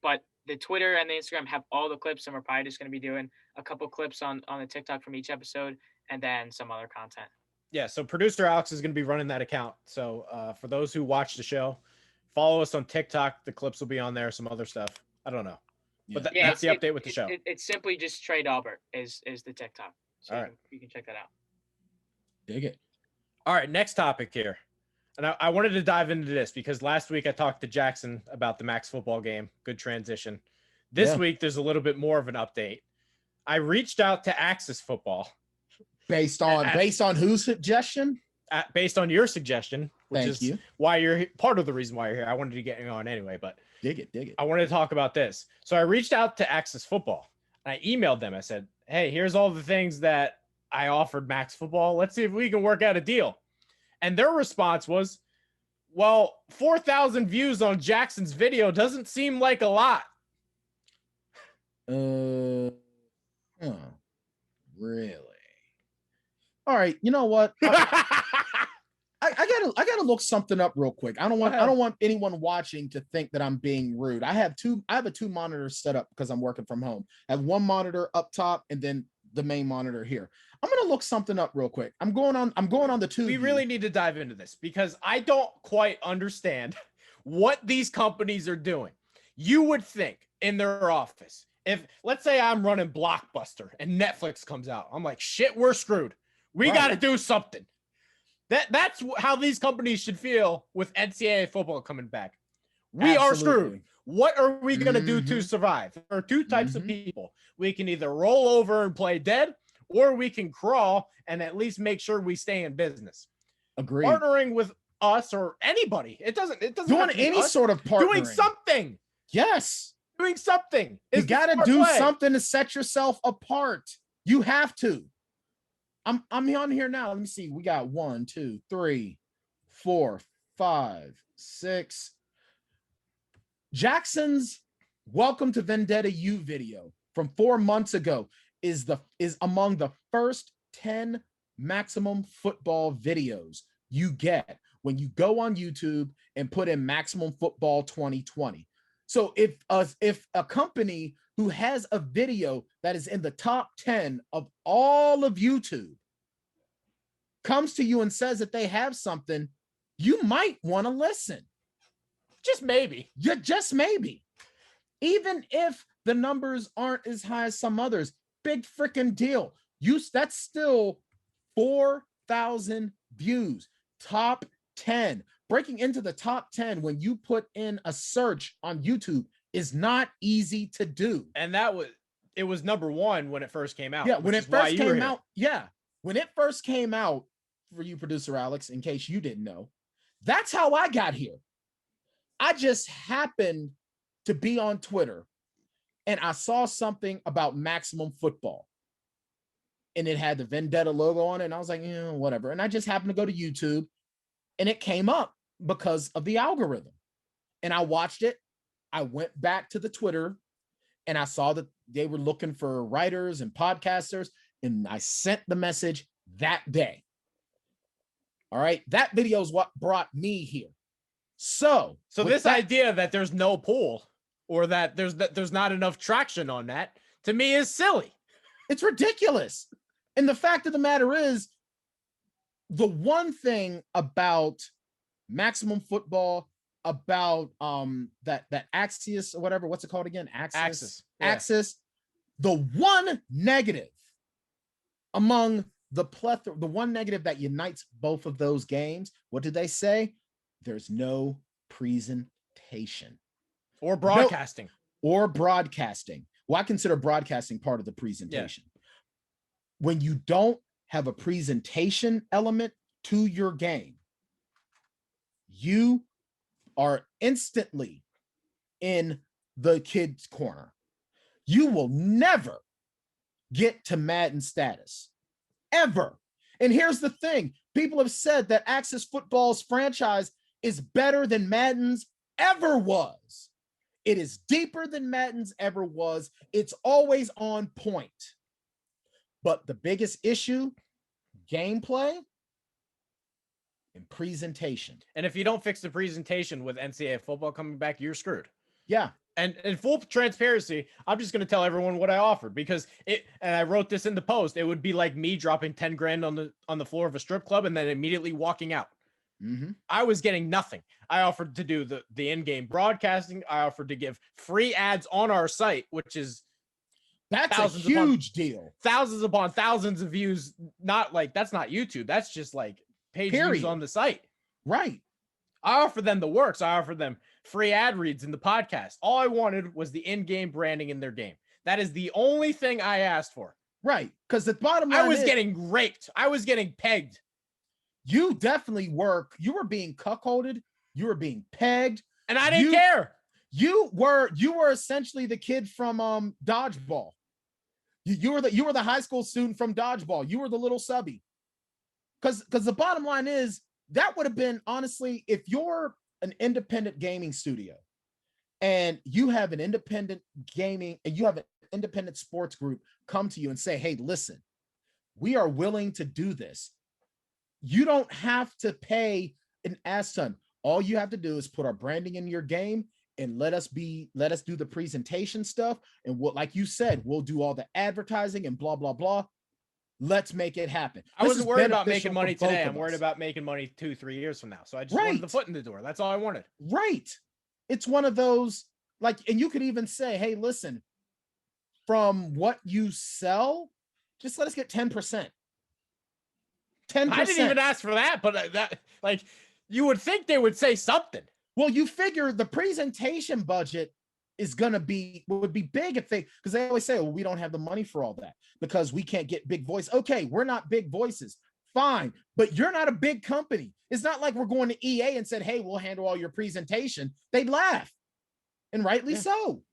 But the Twitter and the Instagram have all the clips, and we're probably just going to be doing a couple clips on the TikTok from each episode, and then some other content. Yeah, so producer Alex is going to be running that account. So for those who watch the show, follow us on TikTok. The clips will be on there. Some other stuff. I don't know. But that's the update with the show. It's simply just Trey Dalbert is the TikTok. So all right. You can check that out. Dig it. All right, next topic here. And I wanted to dive into this because last week I talked to Jackson about the Max football game. Good transition. This week, there's a little bit more of an update. I reached out to Axis Football. Based on whose suggestion? Based on your suggestion, which Thank is you. why you're part of the reason why you're here. I wanted to get you on anyway, but Dig it. I wanted to talk about this. So I reached out to Axis Football. I emailed them. I said, hey, here's all the things that I offered Max Football. Let's see if we can work out a deal. And their response was, well, 4,000 views on Jackson's video doesn't seem like a lot. Really? All right. You know what? I gotta look something up real quick. I don't want anyone watching to think that I'm being rude. I have a two monitors set up because I'm working from home. I have one monitor up top and then the main monitor here. I'm gonna look something up real quick. I'm going on the tube. We really need to dive into this because I don't quite understand what these companies are doing. You would think in their office, if let's say I'm running Blockbuster and Netflix comes out, I'm like, shit, we're screwed. We got to do something. That's how these companies should feel with NCAA football coming back. We are screwed. What are we going to do to survive? There are two types of people. We can either roll over and play dead, or we can crawl and at least make sure we stay in business. Agreed. Partnering with us or anybody. It doesn't doing any sort of partnering. Doing something. Yes. Doing something. You got to do something to set yourself apart. You have to. I'm on here now. Let me see. We got 1, 2, 3, 4, 5, 6. Jackson's Welcome to Vendetta U video from 4 months ago is among the first 10 maximum football videos you get when you go on YouTube and put in maximum football 2020. So if a company who has a video that is in the top 10 of all of YouTube comes to you and says that they have something, you might want to listen. Just maybe. Yeah, just maybe. Even if the numbers aren't as high as some others, big freaking deal. That's still 4,000 views. Top 10. Breaking into the top 10 when you put in a search on YouTube is not easy to do. And it was number 1 when it first came out. Yeah, when it first came out. Yeah, when it first came out, for you, producer Alex, in case you didn't know, that's how I got here. I just happened to be on Twitter and I saw something about maximum football. And it had the Vendetta logo on it. And I was like, whatever. And I just happened to go to YouTube and it came up because of the algorithm. And I watched it. I went back to the Twitter and I saw that they were looking for writers and podcasters. And I sent the message that day. All right. That video is what brought me here. So this idea that there's no pull or that there's not enough traction on that, to me, is silly. It's ridiculous. And the fact of the matter is, the one thing about maximum football, about that Axios or whatever, what's it called again? Axis. Axis. The one negative among the plethora, the one negative that unites both of those games, what did they say? There's no presentation. Or broadcasting. Well, I consider broadcasting part of the presentation. Yeah. When you don't have a presentation element to your game, you are instantly in the kids' corner. You will never get to Madden status, ever. And here's the thing. People have said that Axis Football's franchise is better than Madden's ever was. It is deeper than Madden's ever was. It's always on point. But the biggest issue, gameplay and presentation. And if you don't fix the presentation with NCAA football coming back, you're screwed. Yeah. And in full transparency, I'm just going to tell everyone what I offered because and I wrote this in the post. It would be like me dropping 10 grand on the floor of a strip club and then immediately walking out. Mm-hmm. I was getting nothing. I offered to do the in-game broadcasting. I offered to give free ads on our site, which is that's a huge deal. Thousands upon thousands of views. Not like that's not YouTube. That's just like page views on the site. Right. I offered them the works. I offered them free ad reads in the podcast. All I wanted was the in-game branding in their game. That is the only thing I asked for. Right. Because the bottom line I was is, getting raped. I was getting pegged. you definitely you were being cuckolded, you were being pegged, And I didn't care. You were essentially the kid from Dodgeball. You were the high school student from Dodgeball. You were the little subby. Because the bottom line is, that would have been, honestly, if you're an independent gaming studio and you have an independent gaming and you have an independent sports group come to you and say, hey, listen, we are willing to do this. You don't have to pay an ass ton. All you have to do is put our branding in your game and let us do the presentation stuff. And what, like you said, we'll do all the advertising and blah, blah, blah. Let's make it happen. I wasn't worried about making money today. I'm I'm worried about making money 2-3 years from now. So I just wanted the foot in the door. That's all I wanted. Right. It's one of those, like, and you could even say, hey, listen, from what you sell, just let us get 10%. 10%. I didn't even ask for that, but that, like, you would think they would say something. Well, you figure the presentation budget would be big if because they always say, well, we don't have the money for all that because we can't get big voice. Okay, we're not big voices. Fine, but you're not a big company. It's not like we're going to EA and said, hey, we'll handle all your presentation. They'd laugh, and rightly so.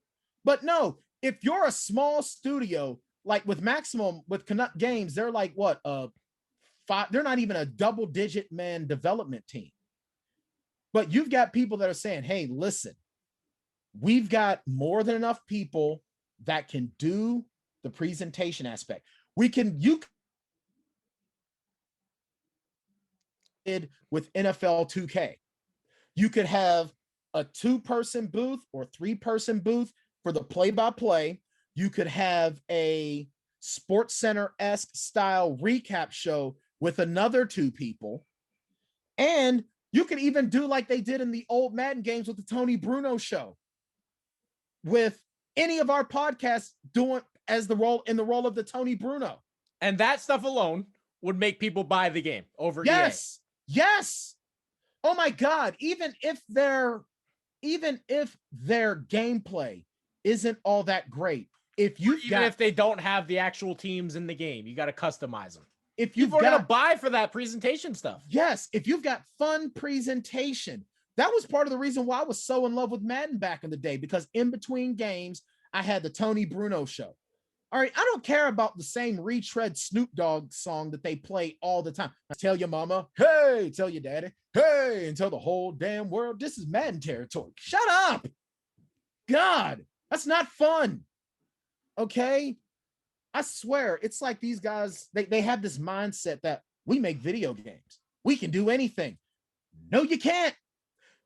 But no, if you're a small studio, like with Canuck Games, they're like what, they're not even a double-digit man development team. But you've got people that are saying, hey, listen, we've got more than enough people that can do the presentation aspect. You did with NFL 2K. You could have a 2-person booth or 3-person booth for the play-by-play. You could have a Sports Center-esque style recap show with another 2 people. And you could even do like they did in the old Madden games with the Tony Bruno show, with any of our podcasts doing in the role of the Tony Bruno. And that stuff alone would make people buy the game over EA. Yes. Oh my God. Even if their gameplay isn't all that great, if they don't have the actual teams in the game, you got to customize them. If people are going to buy for that presentation stuff. Yes. If you've got fun presentation, that was part of the reason why I was so in love with Madden back in the day, because in between games, I had the Tony Bruno show. All right, I don't care about the same retread Snoop Dogg song that they play all the time. I tell your mama, hey, tell your daddy, hey, and tell the whole damn world, this is Madden territory. Shut up. God, that's not fun. Okay? I swear, it's like these guys, they have this mindset that we make video games. We can do anything. No, you can't.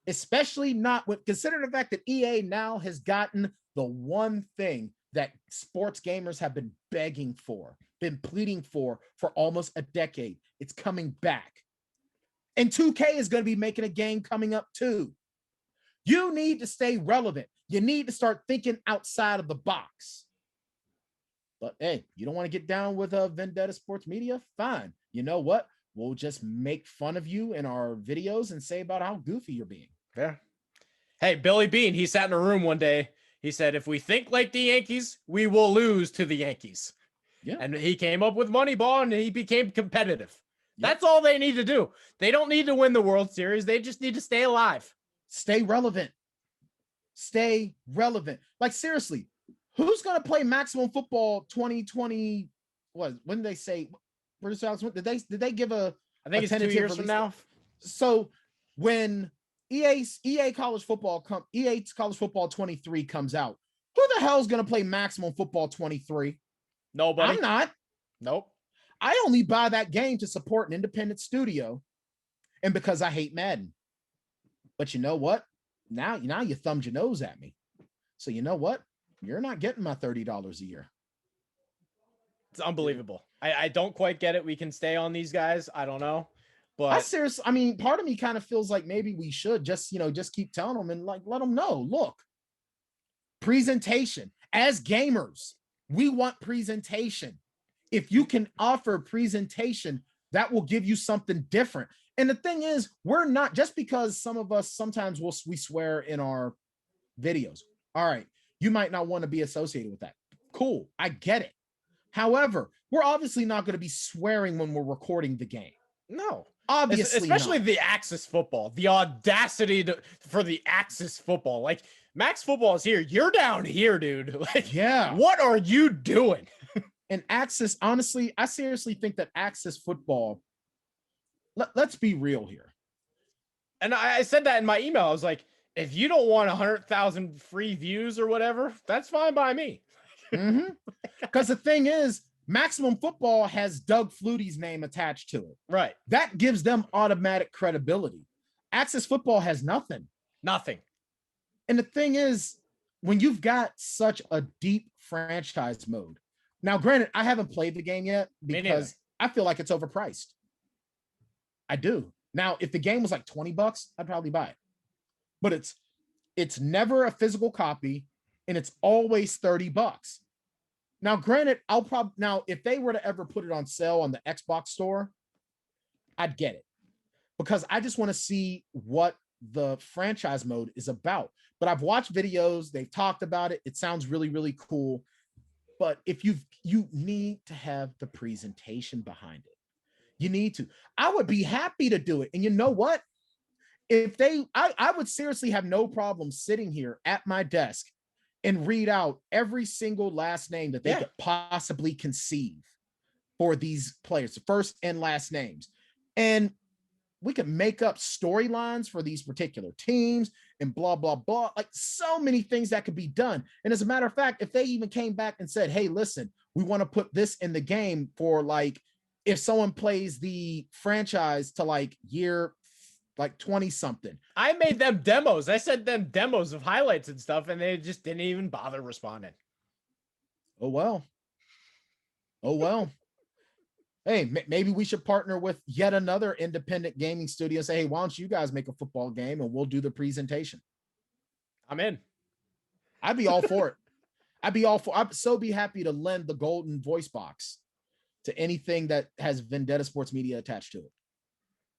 Especially not consider the fact that EA now has gotten the one thing that sports gamers have been begging for, been pleading for almost a decade. It's coming back. And 2K is going to be making a game coming up too. You need to stay relevant. You need to start thinking outside of the box. But hey, you don't want to get down with Vendetta Sports Media? Fine. You know what? We'll just make fun of you in our videos and say about how goofy you're being. Yeah. Hey, Billy Bean, he sat in a room one day. He said, if we think like the Yankees, we will lose to the Yankees. Yeah. And he came up with Moneyball and he became competitive. Yeah. That's all they need to do. They don't need to win the World Series. They just need to stay alive. Stay relevant. Stay relevant. Like, seriously, who's going to play Maximum Football 2020? When did they say? Did they give a? I think it's 2 years from now. So when EA College Football 23 comes out, who the hell is going to play Maximum Football 23? Nobody. I'm not. Nope. I only buy that game to support an independent studio, and because I hate Madden. But you know what? Now you thumbed your nose at me. So you know what? You're not getting my $30 a year. It's unbelievable. I don't quite get it. We can stay on these guys. I don't know. But I mean, part of me kind of feels like maybe we should just keep telling them and like let them know, look, presentation. As gamers, we want presentation. If you can offer presentation that will give you something different. And the thing is, we're not, just because some of us sometimes we swear in our videos. All right, you might not want to be associated with that. Cool, I get it. However, we're obviously not going to be swearing when we're recording the game. No. Obviously, especially not. the Axis football, the audacity for the Axis football. Like, Max football is here. You're down here, dude. Like, yeah. What are you doing? And Axis, honestly, I seriously think that Axis football, let's be real here. And I said that in my email. I was like, if you don't want 100,000 free views or whatever, that's fine by me. Because the thing is, Maximum Football has Doug Flutie's name attached to it. Right. That gives them automatic credibility. Axis Football has nothing. Nothing. And the thing is, when you've got such a deep franchise mode, now granted, I haven't played the game yet because I feel like it's overpriced. I do. Now, if the game was like $20, I'd probably buy it. But it's never a physical copy, and it's always $30. Now, granted, now if they were to ever put it on sale on the Xbox store, I'd get it, because I just want to see what the franchise mode is about. But I've watched videos, they've talked about it. It sounds really, really cool. But if you need to have the presentation behind it. You need to. I would be happy to do it. And you know what? If I would seriously have no problem sitting here at my desk and read out every single last name that they could possibly conceive for these players, the first and last names. And we could make up storylines for these particular teams and blah, blah, blah. Like, so many things that could be done. And as a matter of fact, if they even came back and said, hey, listen, we want to put this in the game for, like, if someone plays the franchise to like year like 20 something. I made them demos. I sent them demos of highlights and stuff, and they just didn't even bother responding. Oh, well. Oh, well. Hey, maybe we should partner with yet another independent gaming studio and say, hey, why don't you guys make a football game and we'll do the presentation? I'm in. I'd be all for it. I'd so be happy to lend the golden voice box to anything that has Vendetta Sports Media attached to it.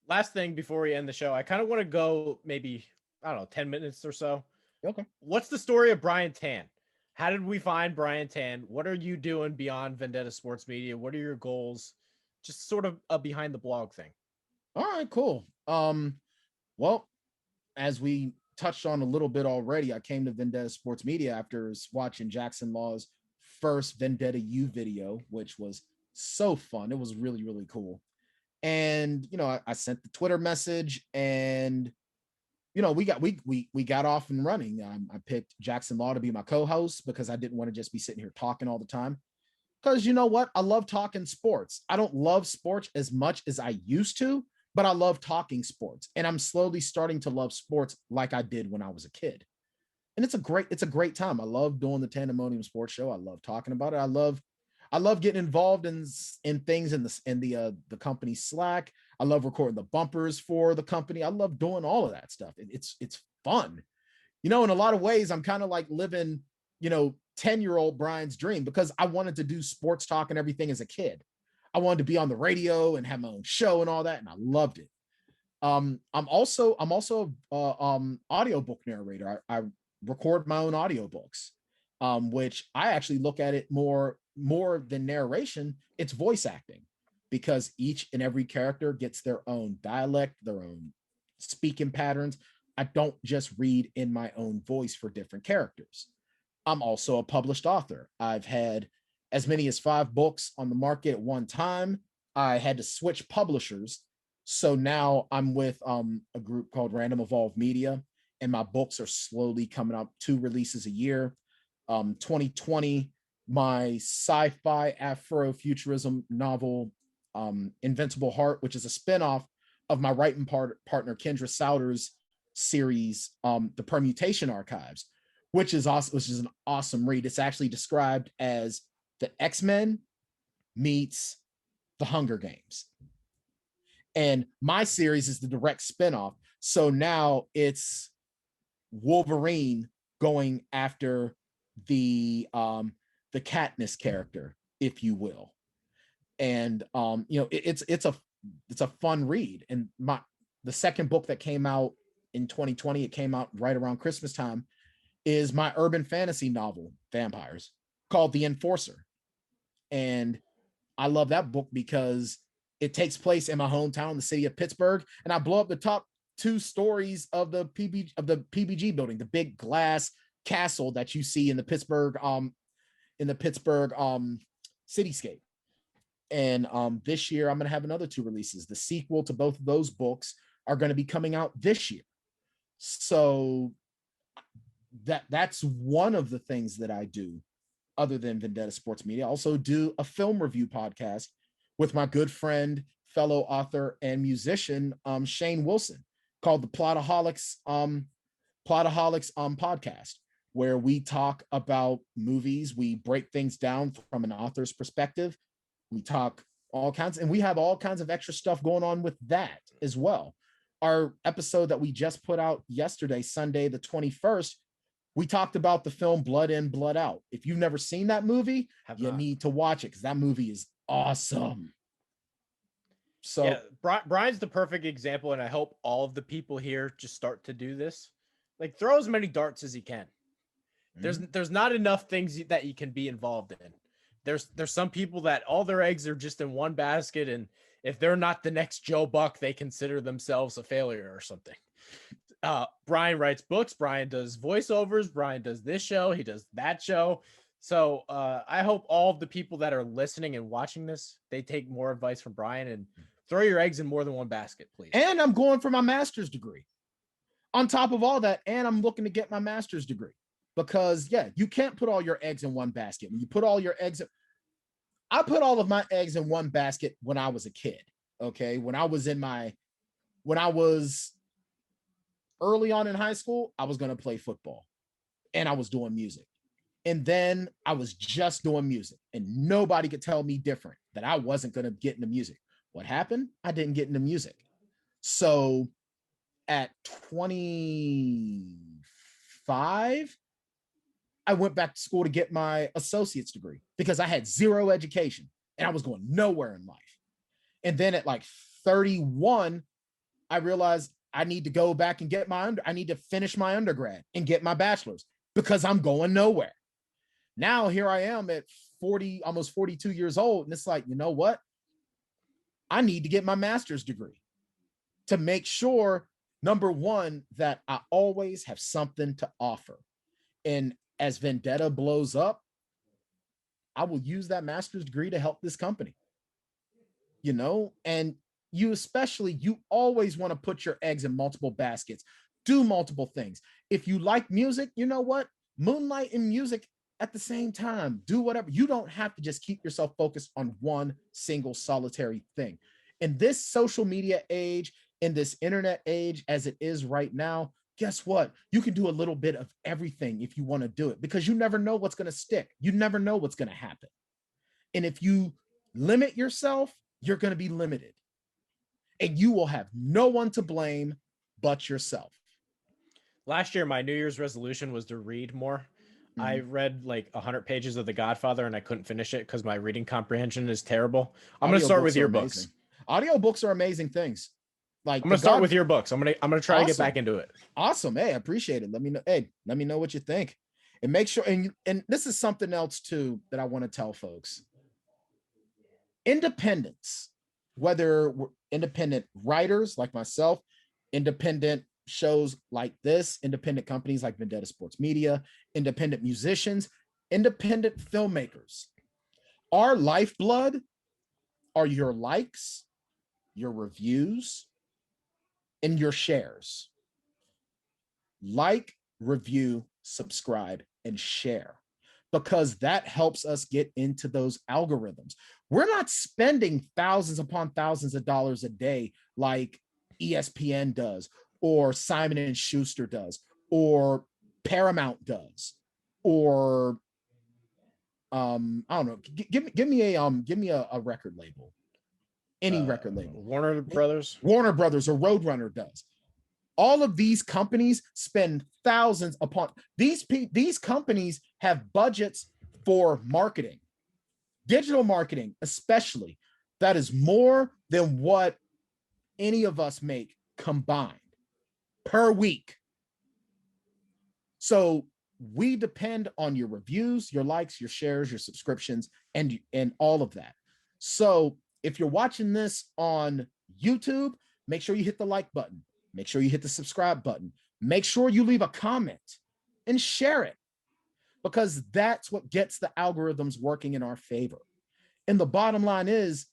Last thing before we end the show, I kind of want to go maybe, I don't know, 10 minutes or so. Okay. What's the story of Bryan Tann? How did we find Bryan Tann? What are you doing beyond Vendetta Sports Media? What are your goals? Just sort of a behind the blog thing. All right, cool. Well, as we touched on a little bit already, I came to Vendetta Sports Media after watching Jackson Law's first Vendetta U video, which was so fun. It was really, really cool. And, you know, I sent the Twitter message, and, you know, we got off and running. I picked Jackson Law to be my co-host because I didn't want to just be sitting here talking all the time. Because, you know what? I love talking sports. I don't love sports as much as I used to, but I love talking sports. And I'm slowly starting to love sports like I did when I was a kid. And it's a great time. I love doing the Tanndemonium Sports Show. I love talking about it. I love getting involved in things in the company Slack. I love recording the bumpers for the company. I love doing all of that stuff. It's fun. You know, in a lot of ways, I'm kind of like living, you know, 10-year-old Brian's dream, because I wanted to do sports talk and everything as a kid. I wanted to be on the radio and have my own show and all that, and I loved it. I'm also audiobook narrator. I record my own audiobooks, which I actually look at it more than narration. It's voice acting, because each and every character gets their own dialect, their own speaking patterns. I don't just read in my own voice for different characters. I'm also a published author. I've had as many as 5 books on the market at one time. I had to switch publishers. So now I'm with a group called Random Evolved Media, and my books are slowly coming up, 2 releases a year. 2020, my sci-fi Afrofuturism novel, Invincible Heart, which is a spinoff of my writing partner Kendra Souter's series, The Permutation Archives, which is an awesome read. It's actually described as the X-Men meets the Hunger Games. And my series is the direct spinoff. So now it's Wolverine going after the Katniss character, if you will. And you know, it's a it's a fun read. And the second book that came out in 2020, it came out right around Christmas time, is my urban fantasy novel, Vampires, called The Enforcer. And I love that book because it takes place in my hometown, the city of Pittsburgh, and I blow up the top 2 stories of the PBG building, the big glass castle that you see in the Pittsburgh cityscape. And this year I'm going to have another 2 releases. The sequel to both of those books are going to be coming out this year. So that's one of the things that I do other than Vendetta Sports Media. I also do a film review podcast with my good friend, fellow author and musician, Shane Wilson, called the Plotaholics podcast, where we talk about movies. We break things down from an author's perspective. We talk all kinds, and we have all kinds of extra stuff going on with that as well. Our episode that we just put out yesterday, Sunday, the 21st, we talked about the film Blood In, Blood Out. If you've never seen that movie, you need to watch it because that movie is awesome. So yeah, Bryan's the perfect example, and I hope all of the people here just start to do this. Like, throw as many darts as you can. There's not enough things that you can be involved in. There's some people that all their eggs are just in one basket, and if they're not the next Joe Buck, they consider themselves a failure or something. Bryan writes books. Bryan does voiceovers. Bryan does this show. He does that show. So I hope all of the people that are listening and watching this, they take more advice from Bryan and throw your eggs in more than one basket, please. And I'm going for my master's degree. On top of all that, and I'm looking to get my master's degree because, yeah, you can't put all your eggs in one basket. When you put all your eggs, I put all of my eggs in one basket when I was a kid. Okay, when I was early on in high school, I was going to play football, and I was doing music. And then I was just doing music, and nobody could tell me different, that I wasn't going to get into music. What happened? I didn't get into music. So at 25, I went back to school to get my associate's degree because I had zero education and I was going nowhere in life. And then at like 31, I realized I need to go back and get I need to finish my undergrad and get my bachelor's because I'm going nowhere. Now here I am at 40, almost 42 years old. And it's like, you know what? I need to get my master's degree to make sure, number one, that I always have something to offer. And as Vendetta blows up, I will use that master's degree to help this company. You know, and you always want to put your eggs in multiple baskets, do multiple things. If you like music, you know what? Moonlight in music at the same time, do whatever. You don't have to just keep yourself focused on one single solitary thing. In this social media age, in this internet age, as it is right now, guess what? You can do a little bit of everything if you want to do it because you never know what's going to stick. You never know what's going to happen. And if you limit yourself, you're going to be limited. And you will have no one to blame but yourself. Last year, my New Year's resolution was to read more. Mm-hmm. I read like 100 pages of The Godfather and I couldn't finish it because my reading comprehension is terrible. I'm going to start with your books. Audiobooks are amazing things. Like, I'm going to start with your books. I'm going to try to get back into it. Awesome. Hey, I appreciate it. Let me know. Hey, let me know what you think. And make sure, and this is something else too that I want to tell folks. Independence, whether we're independent writers like myself, independent shows like this, independent companies like Vendetta Sports Media, independent musicians, independent filmmakers. Our lifeblood are your likes, your reviews, and your shares. Like, review, subscribe, and share, because that helps us get into those algorithms. We're not spending thousands upon thousands of dollars a day like ESPN does, or Simon and Schuster does, or Paramount does, or I don't know. Give me a record label, any record label. Warner Brothers or Roadrunner does. All of these companies spend thousands upon these companies have budgets for marketing, digital marketing, especially. That is more than what any of us make combined per week. So we depend on your reviews, your likes, your shares, your subscriptions, and all of that. So if you're watching this on YouTube, make sure you hit the like button. Make sure you hit the subscribe button. Make sure you leave a comment and share it, because that's what gets the algorithms working in our favor. And the bottom line is,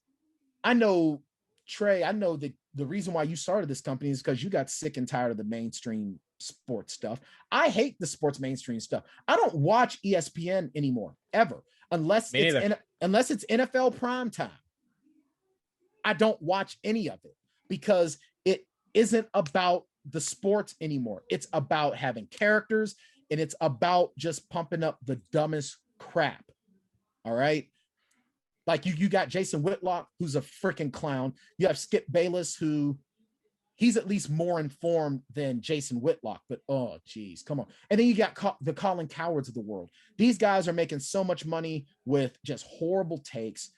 I know, Trey, I know that the reason why you started this company is because you got sick and tired of the mainstream sports stuff. I hate the sports mainstream stuff. I don't watch ESPN anymore, ever, unless it's NFL prime time. I don't watch any of it because it isn't about the sports anymore. It's about having characters, and it's about just pumping up the dumbest crap. All right. Like you got Jason Whitlock, who's a freaking clown. You have Skip Bayless, who he's at least more informed than Jason Whitlock, but oh geez, come on. And then you got the Colin Cowards of the world. These guys are making so much money with just horrible takes.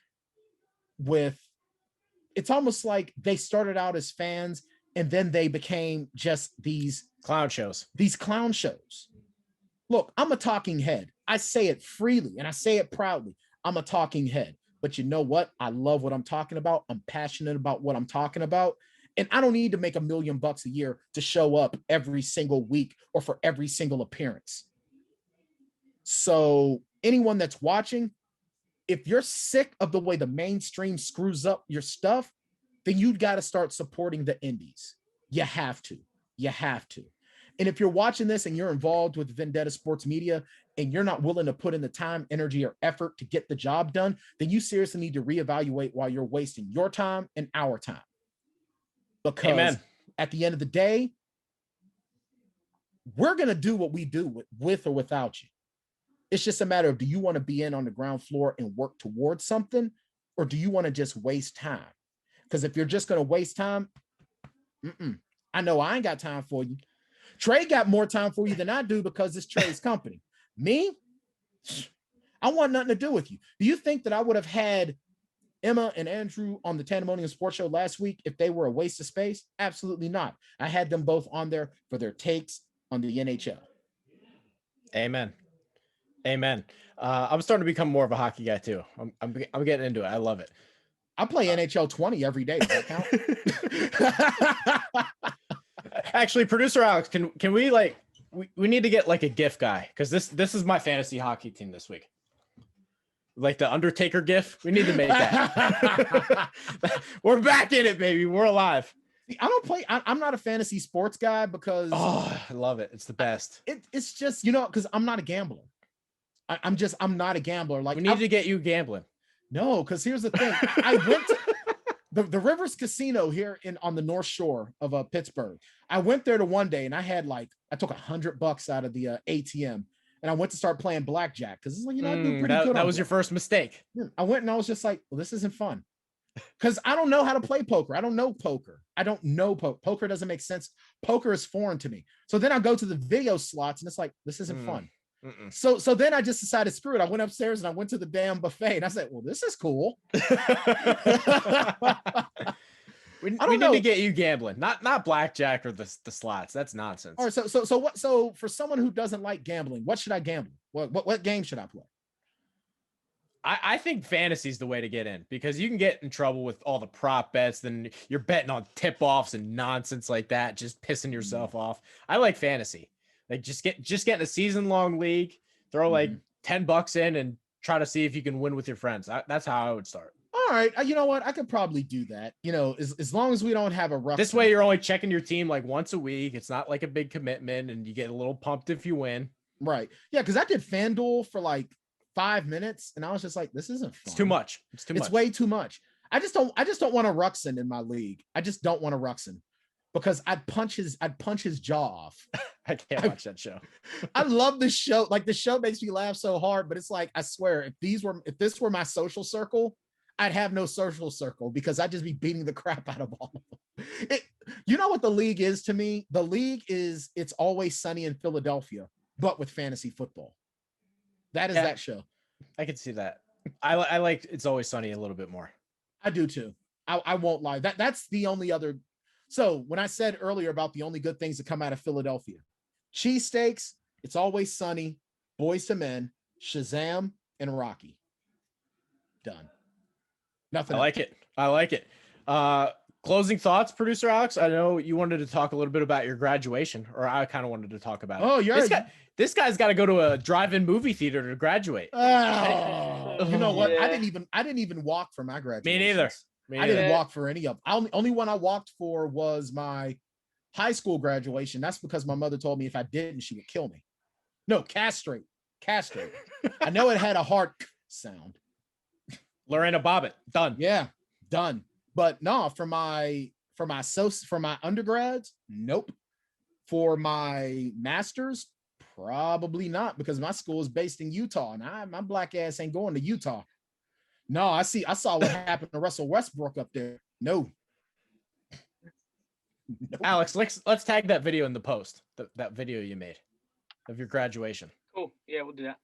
It's almost like they started out as fans and then they became just these clown shows. Look, I'm a talking head. I say it freely and I say it proudly. I'm a talking head. But you know what? I love what I'm talking about. I'm passionate about what I'm talking about. And I don't need to make $1 million a year to show up every single week or for every single appearance. So anyone that's watching, if you're sick of the way the mainstream screws up your stuff, then you've got to start supporting the indies. You have to. And if you're watching this and you're involved with Vendetta Sports Media and you're not willing to put in the time, energy, or effort to get the job done, then you seriously need to reevaluate why you're wasting your time and our time. Because Amen. At the end of the day, we're going to do what we do with or without you. It's just a matter of, do you want to be in on the ground floor and work towards something, or do you want to just waste time? Because if you're just going to waste time, I know I ain't got time for you. Trey got more time for you than I do because it's Trey's company. Me, I want nothing to do with you. Do you think that I would have had Emma and Andrew on the Tanndemonium Sports Show last week if they were a waste of space? Absolutely not. I had them both on there for their takes on the NHL. Amen. I'm starting to become more of a hockey guy too. I'm getting into it. I love it. I play NHL 20 every day. Does that count? Actually, producer Alex, can we we need to get like a GIF guy, because this is my fantasy hockey team this week. Like the Undertaker GIF. We need to make that. We're back in it, baby. We're alive. See, I don't play. I'm not a fantasy sports guy because I love it. It's the best. It's just, because I'm not a gambler. I'm not a gambler. Like, we need to get you gambling. No, because here's the thing. I went to the Rivers Casino here on the North Shore of Pittsburgh. I went there to one day and I took $100 out of the ATM and I went to start playing blackjack because it's like, I do pretty good. That was your first mistake. I went and I was just like, well, this isn't fun. Because I don't know how to play poker. I don't know poker. Poker doesn't make sense. Poker is foreign to me. So then I go to the video slots and it's like, this isn't fun. So then I just decided, screw it. I went upstairs and I went to the damn buffet and I said, well, this is cool. we need to get you gambling, not blackjack or the slots. That's nonsense. All right. So for someone who doesn't like gambling, what should I gamble? What game should I play? I think fantasy is the way to get in, because you can get in trouble with all the prop bets. Then you're betting on tip-offs and nonsense like that, just pissing yourself off. I like fantasy. Like just get in a season-long league, throw like $10 in and try to see if you can win with your friends. That's how I would start. All right. You know what? I could probably do that. As long as we don't have a rough. This way you're only checking your team like once a week. It's not like a big commitment and you get a little pumped if you win. Right. Yeah. Cause I did FanDuel for like 5 minutes and I was just like, this isn't fun. It's too much. It's way too much. I just don't want a Ruxin in my league. I just don't want a Ruxin because I'd punch his jaw off. I can't watch that show. I love this show. Like, the show makes me laugh so hard, but it's like, I swear, if this were my social circle, I'd have no social circle because I'd just be beating the crap out of all of them. You know what the league is to me? The league is It's Always Sunny in Philadelphia, but with fantasy football. That is that show. I can see that. I like It's Always Sunny a little bit more. I do too. I won't lie. That's the only other. So when I said earlier about the only good things that come out of Philadelphia, cheesesteaks, It's Always Sunny, Boys to Men, Shazam, and Rocky. Done. Nothing. I like it. I like it. Closing thoughts, producer Alex. I know you wanted to talk a little bit about your graduation, or I kind of wanted to talk about it. Oh, yeah. This guy's got to go to a drive-in movie theater to graduate. Oh, you know what? Yeah. I didn't even walk for my graduation. Me neither. I didn't walk for any of them. Only one I walked for was my high school graduation. That's because my mother told me if I didn't, she would kill me. No, castrate. I know it had a hard sound. Lorena Bobbitt, done. Yeah, done. But no, for my undergrads, nope. For my masters, probably not, because my school is based in Utah, and my black ass ain't going to Utah. No, I saw what happened to Russell Westbrook up there. No. Nope. Alex, let's tag that video in the post. That video you made of your graduation. Cool. Yeah, we'll do that.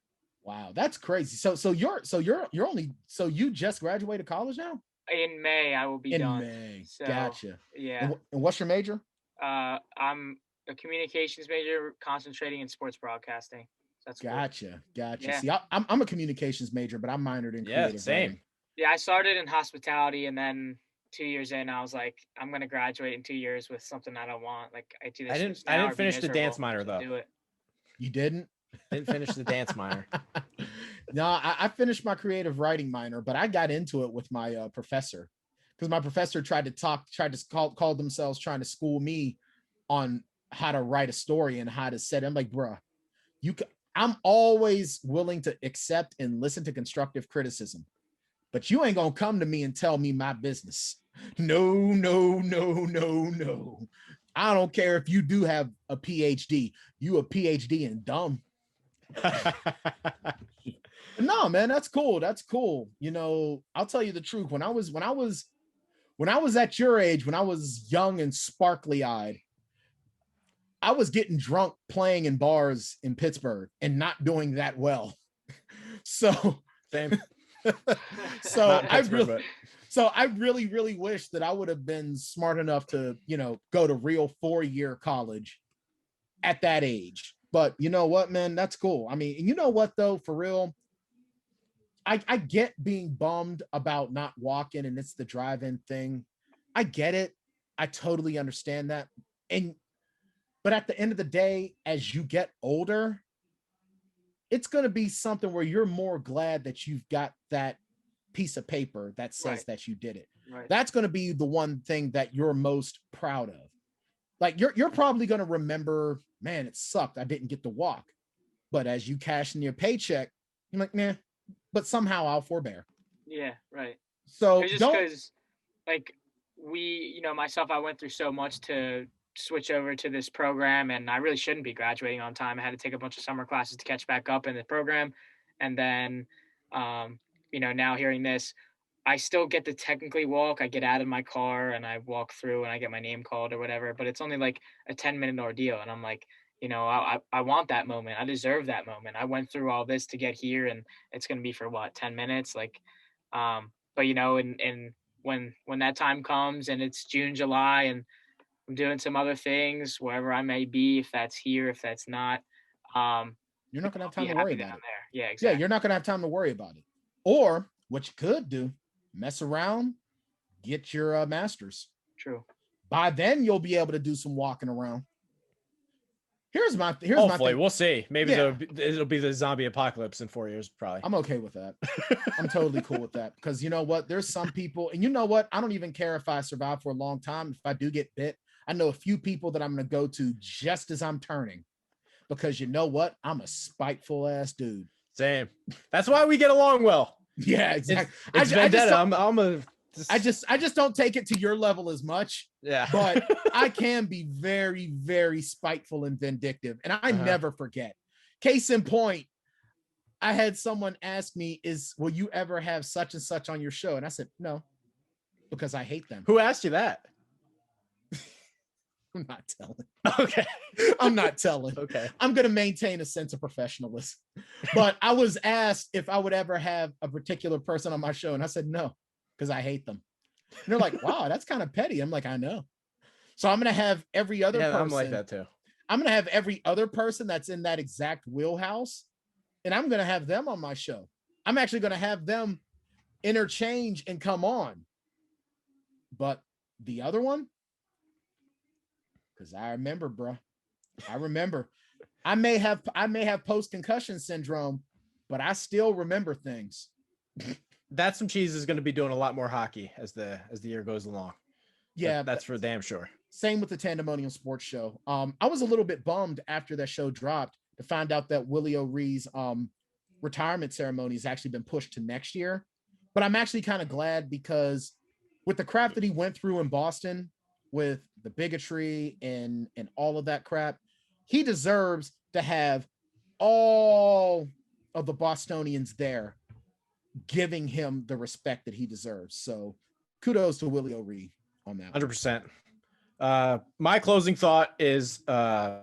Wow, that's crazy. So you just graduated college now? In May, I will be done. In May. So, Gotcha. Yeah. And what's your major? I'm a communications major, concentrating in sports broadcasting. That's cool. Gotcha. Yeah. See, I'm a communications major, but I'm minored in creative same. writing. Yeah, I started in hospitality, and then 2 years in, I was like, I'm gonna graduate in 2 years with something I don't want. Like I didn't finish the dance minor though. Do it. You didn't? Didn't finish the dance minor. No, I finished my creative writing minor, but I got into it with my professor, because my professor tried to call themselves trying to school me on how to write a story and how to set it. I'm like, bruh, I'm always willing to accept and listen to constructive criticism, but you ain't gonna come to me and tell me my business. No. I don't care if you do have a PhD. You a PhD in dumb. No, man, that's cool. You know, I'll tell you the truth. When I was at your age, when I was young and sparkly eyed, I was getting drunk playing in bars in Pittsburgh and not doing that well. So Same. I really wish that I would have been smart enough to, you know, go to real 4-year college at that age. But you know what, man, that's cool. I mean, you know what though, for real, I get being bummed about not walking and it's the drive-in thing. I get it. I totally understand that. But at the end of the day, as you get older, it's going to be something where you're more glad that you've got that piece of paper that says that you did it. Right. That's going to be the one thing that you're most proud of. Like you're probably going to remember, man, it sucked, I didn't get to walk. But as you cash in your paycheck, you're like, man, but somehow I'll forbear. Yeah, right. So It's just because, like, myself, I went through so much to switch over to this program, and I really shouldn't be graduating on time. I had to take a bunch of summer classes to catch back up in the program. And then, now hearing this, I still get to technically walk. I get out of my car and I walk through and I get my name called or whatever, but it's only like a 10-minute ordeal. And I'm like, I want that moment. I deserve that moment. I went through all this to get here, and it's going to be for what, 10 minutes? Like, but and when that time comes and it's June, July, and I'm doing some other things wherever I may be, if that's here, if that's not, you're not going to have time to worry about it. Yeah, exactly. Yeah, you're not going to have time to worry about it. Or what you could do, mess around, get your master's. True. By then, you'll be able to do some walking around. Here's my Hopefully, we'll see. Maybe Yeah. it'll be the zombie apocalypse in 4 years, probably. I'm okay with that. I'm totally cool with that, because you know what? There's some people, and you know what? I don't even care if I survive for a long time. If I do get bit, I know a few people that I'm going to go to just as I'm turning, because you know what? I'm a spiteful ass dude. Same. That's why we get along well. Yeah, exactly. It's Vendetta. I just don't take it to your level as much. Yeah. But I can be very, very spiteful and vindictive, and I never forget. Case in point, I had someone ask me, will you ever have such and such on your show? And I said, no, because I hate them. Who asked you that? I'm not telling. Okay. I'm not telling. Okay. I'm going to maintain a sense of professionalism. But I was asked if I would ever have a particular person on my show, and I said no, because I hate them. And they're like, wow, that's kind of petty. I'm like, I know. So I'm going to have every other person. I'm like that too. I'm going to have every other person that's in that exact wheelhouse, and I'm going to have them on my show. I'm actually going to have them interchange and come on. But the other one, because I remember, bro. I remember. I may have post-concussion syndrome, but I still remember things. That's some cheese is going to be doing a lot more hockey as the year goes along. Yeah, that's for damn sure. Same with the Tanndemonium Sports Show. I was a little bit bummed after that show dropped to find out that Willie O'Ree's retirement ceremony has actually been pushed to next year. But I'm actually kind of glad, because with the crap that he went through in Boston with the bigotry and all of that crap, he deserves to have all of the Bostonians there giving him the respect that he deserves. So kudos to Willie O'Ree on that. 100%. My closing thought is I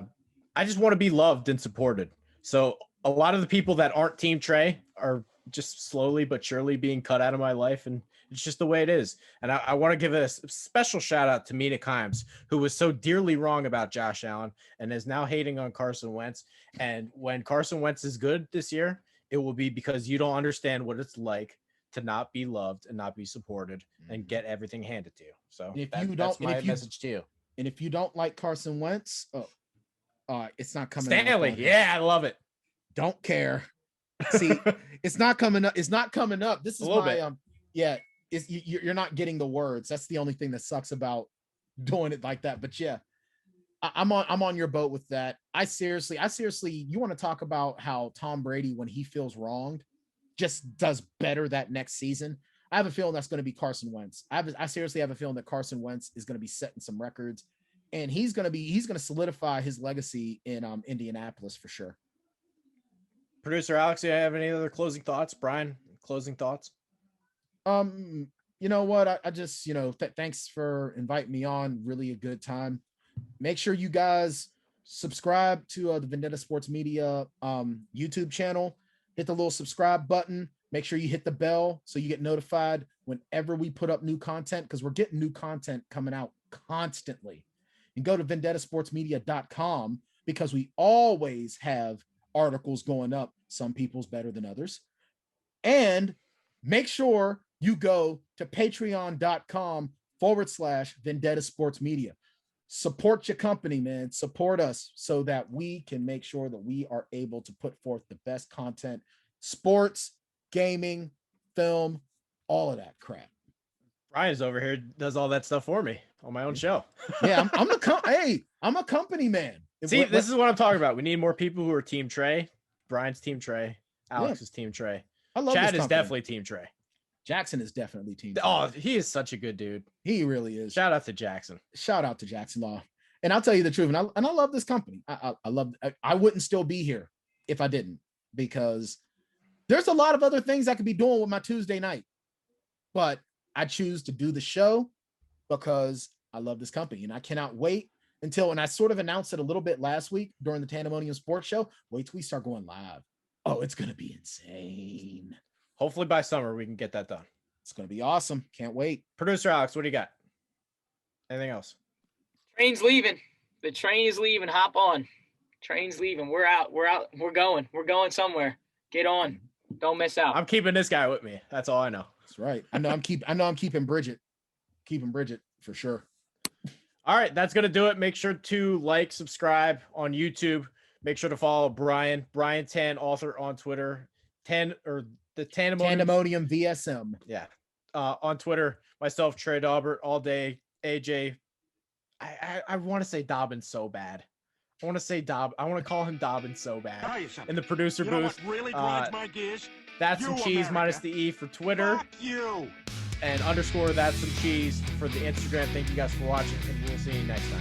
just want to be loved and supported. So a lot of the people that aren't Team Trey are just slowly but surely being cut out of my life, and it's just the way it is. And I want to give a special shout out to Mina Kimes, who was so dearly wrong about Josh Allen and is now hating on Carson Wentz. And when Carson Wentz is good this year, it will be because you don't understand what it's like to not be loved and not be supported and get everything handed to you. So that's my message to you. And if you don't like Carson Wentz, it's not coming. Stanley, yeah, I love it. Don't care. See, it's not coming up. It's not coming up. This is my yeah. You're not getting the words. That's the only thing that sucks about doing it like that. But yeah, I'm on your boat with that. I seriously, you want to talk about how Tom Brady, when he feels wronged, just does better that next season. I have a feeling that's going to be Carson Wentz. I seriously have a feeling that Carson Wentz is going to be setting some records, and he's going to solidify his legacy in Indianapolis for sure. Producer Alex, do you have any other closing thoughts? Brian, closing thoughts? You know what? I just, thanks for inviting me on. Really a good time. Make sure you guys subscribe to the Vendetta Sports Media YouTube channel. Hit the little subscribe button. Make sure you hit the bell so you get notified whenever we put up new content, because we're getting new content coming out constantly. And go to vendettasportsmedia.com, because we always have articles going up. Some people's better than others. And make sure you go to patreon.com/Vendetta Sports Media. Support your company, man. Support us so that we can make sure that we are able to put forth the best content, sports, gaming, film, all of that crap. Brian's over here, does all that stuff for me on my own show. Yeah, I'm a company man. See, this is what I'm talking about. We need more people who are Team Trey. Brian's Team Trey. Alex is Team Trey. I love Chad is definitely Team Trey. Jackson is definitely Team Trey. Oh, he is such a good dude. He really is. Shout out to Jackson. Shout out to Jackson Law. And I'll tell you the truth, and I love this company. I wouldn't still be here if I didn't, because there's a lot of other things I could be doing with my Tuesday night, but I choose to do the show because I love this company, and I cannot wait until, and I sort of announced it a little bit last week during the Tanndemonium Sports Show. Wait till we start going live. Oh, it's going to be insane. Hopefully by summer we can get that done. It's going to be awesome. Can't wait. Producer Alex, what do you got? Anything else? Train's leaving. The train is leaving. Hop on. Train's leaving. We're out. We're out. We're going. We're going somewhere. Get on. Don't miss out. I'm keeping this guy with me. That's all I know. That's right. I know I'm keeping Bridget. Keeping Bridget for sure. All right, that's going to do it. Make sure to like, subscribe on YouTube. Make sure to follow Bryan Tann, author, on Twitter. The Tanndemonium VSM. Yeah. On Twitter, myself, Trey Daubert, all day. AJ. I want to say Dobbins so bad. I want to call him Dobbins so bad. In the producer booth. Really grinds my gears? That's some cheese America. minus the E for Twitter. Fuck you. And _ that's some cheese for the Instagram. Thank you guys for watching, and we'll see you next time.